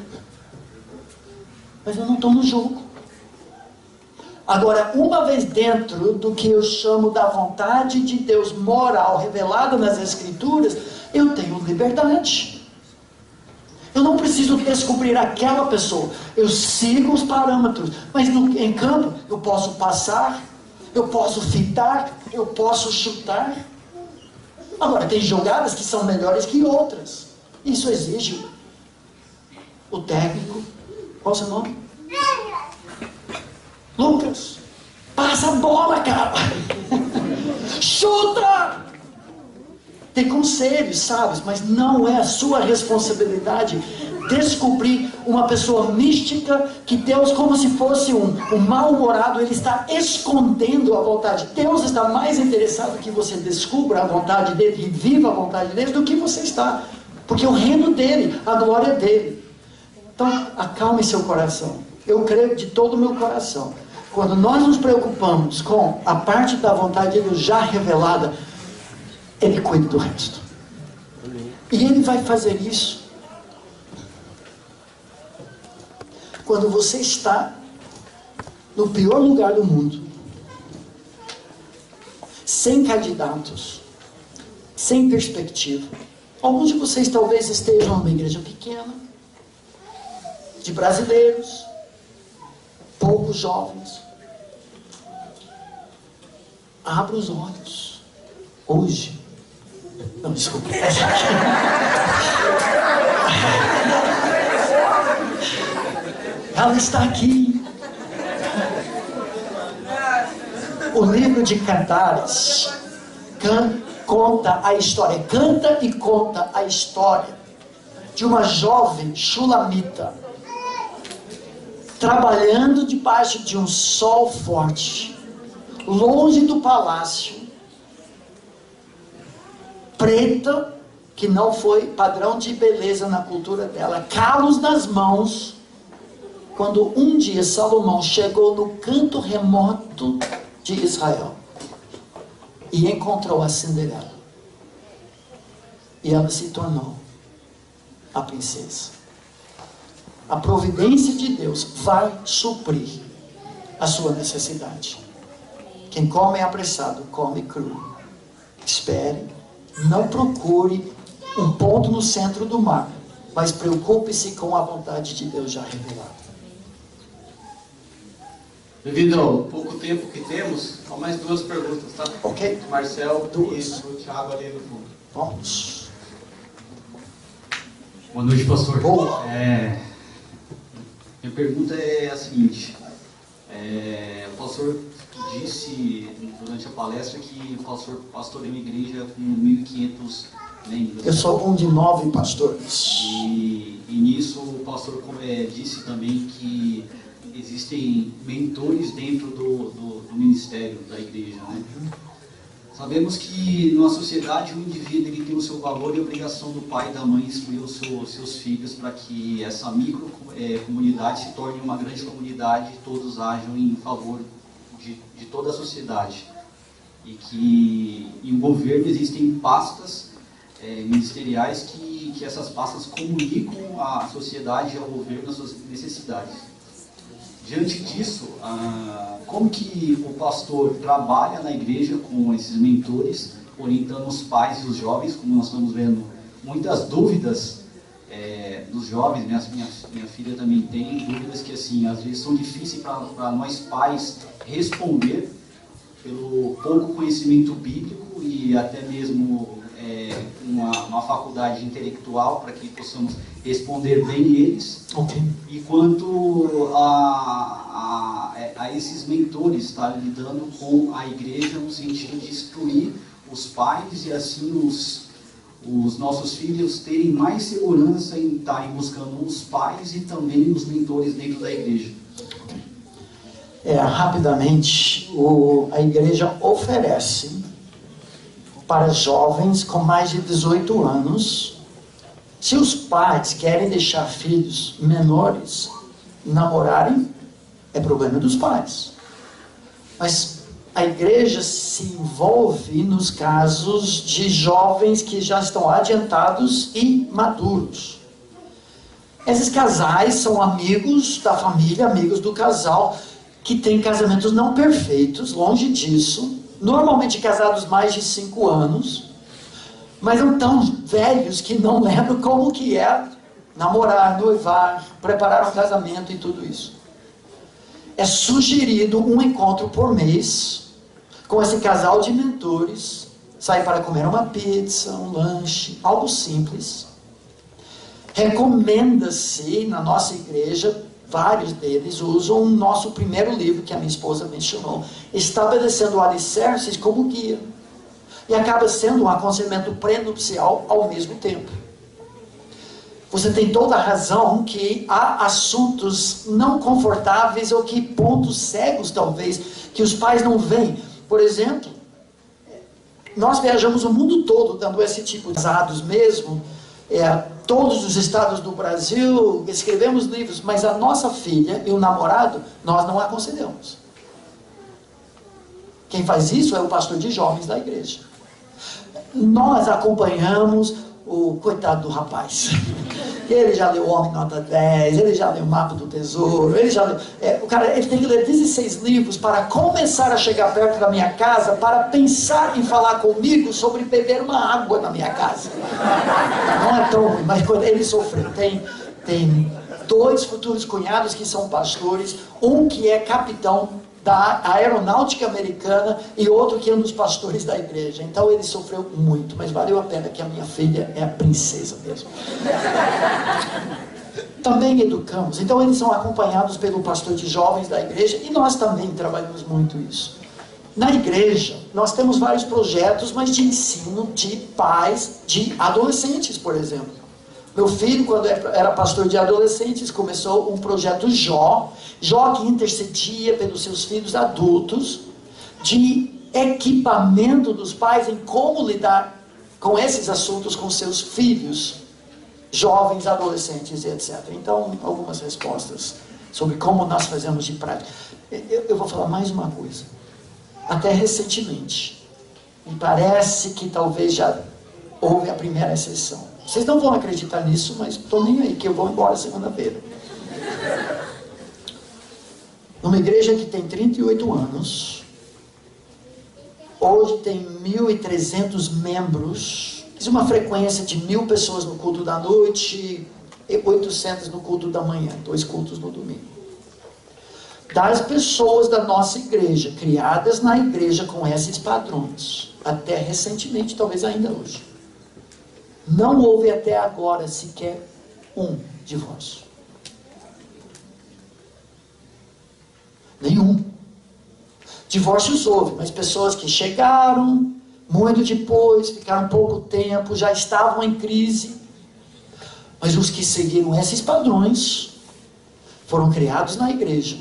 mas eu não estou no jogo. Agora, uma vez dentro do que eu chamo da vontade de Deus moral revelada nas Escrituras, eu tenho liberdade. Eu não preciso descobrir aquela pessoa. Eu sigo os parâmetros. Mas em campo, eu posso passar, eu posso fitar, eu posso chutar. Agora, tem jogadas que são melhores que outras. Isso exige o técnico. Qual é o seu nome? Lucas. Passa a bola, cara. Chuta! Tem conselhos, sábios, mas não é a sua responsabilidade descobrir uma pessoa mística que Deus, como se fosse um mal-humorado, ele está escondendo a vontade. Deus está mais interessado que você descubra a vontade dele e viva a vontade dele do que você está. Porque o reino dele, a glória dele. Então, acalme seu coração. Eu creio de todo o meu coração. Quando nós nos preocupamos com a parte da vontade de Deus já revelada, Ele cuida do resto. E Ele vai fazer isso quando você está no pior lugar do mundo, sem candidatos, sem perspectiva. Alguns de vocês talvez estejam numa igreja pequena, de brasileiros, poucos jovens. Abra os olhos. Hoje. Não, desculpa. Ela está aqui. O livro de Cantares conta a história. Canta e conta a história de uma jovem shulamita trabalhando debaixo de um sol forte, longe do palácio, preta, que não foi padrão de beleza na cultura dela, calos nas mãos, quando um dia Salomão chegou no canto remoto de Israel e encontrou a Cinderela, e ela se tornou a princesa. A providência de Deus vai suprir a sua necessidade. Quem come apressado, come cru. Espere, não procure um ponto no centro do mar, mas preocupe-se com a vontade de Deus já revelada. Devido ao pouco tempo que temos, só mais duas perguntas, tá? Ok. Do Marcel Duas. e do Thiago ali no fundo. Vamos. Boa noite, pastor. Boa. Minha pergunta é a seguinte. O pastor disse durante a palestra que o pastor pastoreia uma igreja com 1.500 membros. Eu sou um de 9 pastores. E nisso o pastor disse também que existem mentores dentro do ministério da igreja, né? Sabemos que numa sociedade o indivíduo ele tem o seu valor e a obrigação do pai e da mãe instruir os seus filhos para que essa micro comunidade se torne uma grande comunidade e todos ajam em favor de toda a sociedade. E que em governo existem pastas ministeriais que essas pastas comunicam à sociedade e ao governo as suas necessidades. Diante disso, como que o pastor trabalha na igreja com esses mentores, orientando os pais e os jovens, como nós estamos vendo muitas dúvidas dos jovens, minha filha também tem dúvidas que assim, às vezes são difíceis para nós pais responder pelo pouco conhecimento bíblico e até mesmo uma faculdade intelectual para que possamos responder bem eles. Ok. E quanto a esses mentores, está lidando com a igreja no sentido de instruir os pais e assim os nossos filhos terem mais segurança em estarem buscando os pais e também os mentores dentro da igreja? Rapidamente, a igreja oferece para jovens com mais de 18 anos, se os pais querem deixar filhos menores namorarem, é problema dos pais. Mas a igreja se envolve nos casos de jovens que já estão adiantados e maduros. Esses casais são amigos da família, amigos do casal, que têm casamentos não perfeitos, longe disso, normalmente casados mais de 5 anos, mas não tão velhos que não lembram como que é namorar, noivar, preparar um casamento e tudo isso. É sugerido um encontro por mês com esse casal de mentores, sair para comer uma pizza, um lanche, algo simples. Recomenda-se na nossa igreja, vários deles usam o nosso primeiro livro, que a minha esposa mencionou, estabelecendo alicerces como guia. E acaba sendo um aconselhamento pré-nupcial ao mesmo tempo. Você tem toda a razão que há assuntos não confortáveis ou que pontos cegos, talvez, que os pais não veem. Por exemplo, nós viajamos o mundo todo dando esse tipo de casados mesmo, todos os estados do Brasil, escrevemos livros, mas a nossa filha e o namorado, nós não aconselhamos. Quem faz isso é o pastor de jovens da igreja. Nós acompanhamos o coitado do rapaz. Ele já leu Homem Nota 10, ele já leu o Mapa do Tesouro, ele já leu... o cara, ele tem que ler 16 livros para começar a chegar perto da minha casa, para pensar em falar comigo sobre beber uma água na minha casa. Não é tão ruim, mas quando ele sofreu. Tem 2 futuros cunhados que são pastores, um que é capitão da aeronáutica americana e outro que é um dos pastores da igreja. Então ele sofreu muito, mas valeu a pena, que a minha filha é a princesa mesmo. Também educamos. Então eles são acompanhados pelo pastor de jovens da igreja e nós também trabalhamos muito isso. Na igreja, nós temos vários projetos, mas de ensino de pais de adolescentes, por exemplo. Meu filho, quando era pastor de adolescentes, começou um projeto Jó que intercedia pelos seus filhos adultos, de equipamento dos pais em como lidar com esses assuntos com seus filhos, jovens, adolescentes e etc. Então, algumas respostas sobre como nós fazemos de prática. Eu vou falar mais uma coisa. Até recentemente, me parece que talvez já houve a primeira exceção. Vocês não vão acreditar nisso, mas estou nem aí, que eu vou embora segunda-feira. Numa igreja que tem 38 anos, hoje tem 1.300 membros, fiz uma frequência de 1.000 pessoas no culto da noite e 800 no culto da manhã, 2 cultos no domingo. Das pessoas da nossa igreja, criadas na igreja com esses padrões, até recentemente, talvez ainda hoje, não houve até agora sequer um divórcio. Nenhum. Divórcios houve, mas pessoas que chegaram muito depois, ficaram pouco tempo, já estavam em crise. Mas os que seguiram esses padrões foram criados na igreja.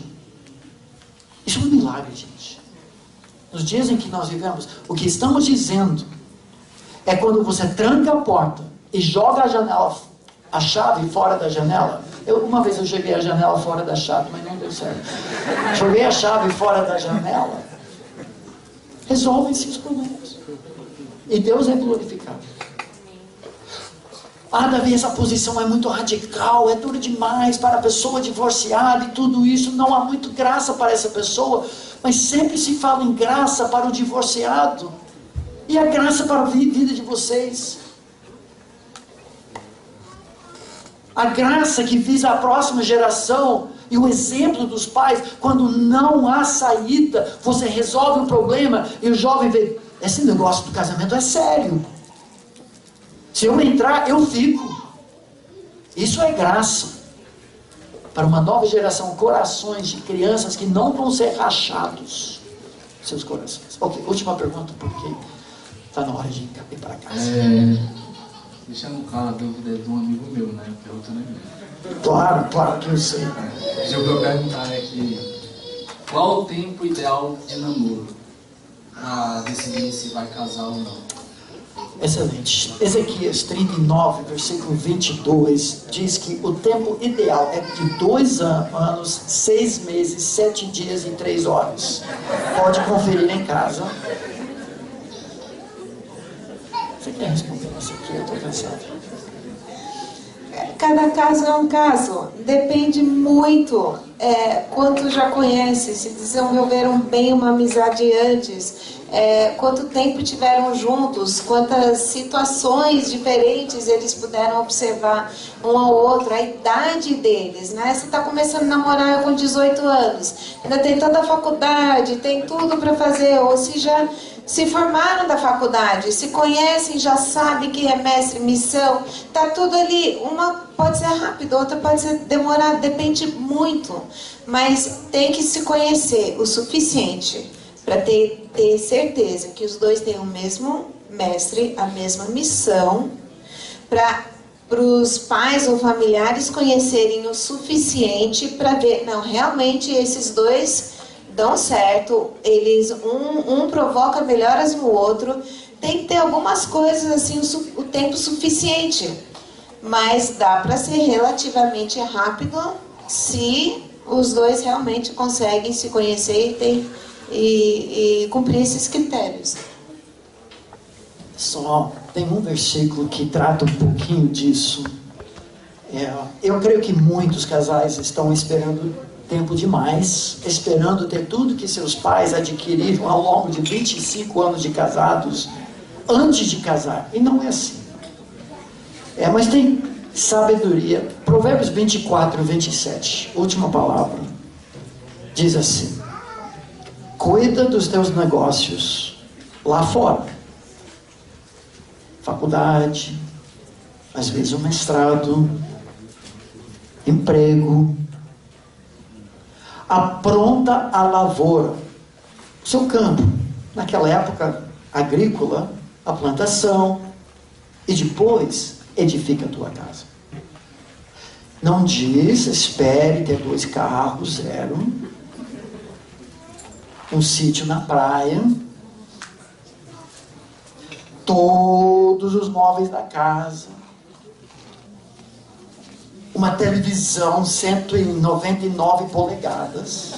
Isso é um milagre, gente. Nos dias em que nós vivemos, o que estamos dizendo é quando você tranca a porta e joga a chave fora da janela. Uma vez eu joguei a janela fora da chave, mas não deu certo. Joguei a chave fora da janela. Resolvem-se os problemas. E Deus é glorificado. Davi, essa posição é muito radical, é dura demais para a pessoa divorciada e tudo isso. Não há muito graça para essa pessoa. Mas sempre se fala em graça para o divorciado. E a graça para a vida de vocês. A graça que visa a próxima geração e o exemplo dos pais, quando não há saída, você resolve o problema e o jovem vê, esse negócio do casamento é sério. Se eu entrar, eu fico. Isso é graça. Para uma nova geração, corações de crianças que não vão ser rachados. Seus corações. Ok, última pergunta, porque está na hora de ir para casa. Deixando claro a dúvida de um amigo meu, né? A pergunta não é minha. Claro que eu sei. Pediu pra eu perguntar aqui, qual o tempo ideal de namoro para decidir se vai casar ou não? Excelente. Ezequias 39, versículo 22, diz que o tempo ideal é de 2 anos, 6 meses, 7 dias e 3 horas. Pode conferir em casa. Você quer responder isso aqui? Eu estou cansado. Cada caso é um caso, depende muito quanto já conhece, se desenvolveram bem uma amizade antes, quanto tempo tiveram juntos, quantas situações diferentes eles puderam observar um ao outro, a idade deles, né? Você está começando a namorar com 18 anos, ainda tem toda a faculdade, tem tudo para fazer, ou se já se formaram da faculdade, se conhecem, já sabem que é mestre em missão, tá tudo ali. Uma pode ser rápido, outra pode ser demorada, depende muito. Mas tem que se conhecer o suficiente para ter certeza que os dois têm o mesmo mestre, a mesma missão, para os pais ou familiares conhecerem o suficiente para ver, não, realmente esses dois dão certo, eles um provoca melhoras no outro, tem que ter algumas coisas assim, o tempo suficiente, mas dá para ser relativamente rápido se os dois realmente conseguem se conhecer e cumprir esses critérios. Só tem um versículo que trata um pouquinho disso. Eu creio que muitos casais estão esperando tempo demais, esperando ter tudo que seus pais adquiriram ao longo de 25 anos de casados, antes de casar. E não é assim. Mas tem sabedoria. Provérbios 24, 27, última palavra, diz assim: cuida dos teus negócios lá fora. Faculdade, às vezes um mestrado, emprego. Apronta a lavoura, o seu campo, naquela época agrícola, a plantação, e depois edifica a tua casa. Não diz, espere ter 2 carros, 0, um sítio na praia, todos os móveis da casa, uma televisão 199 polegadas.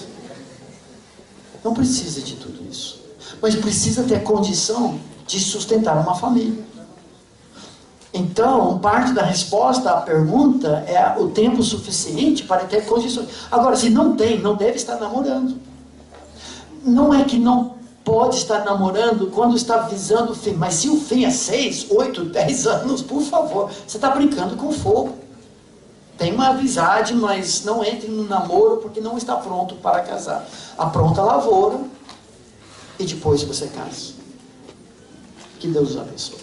Não precisa de tudo isso, mas precisa ter condição de sustentar uma família. Então, parte da resposta à pergunta é o tempo suficiente para ter condições. Agora, se não tem, não deve estar namorando. Não é que não pode estar namorando quando está visando o fim, mas se o fim é 6, 8, 10 anos, por favor, você está brincando com fogo. Tem uma amizade, mas não entre no namoro porque não está pronto para casar. Apronta a lavoura e depois você casa. Que Deus os abençoe.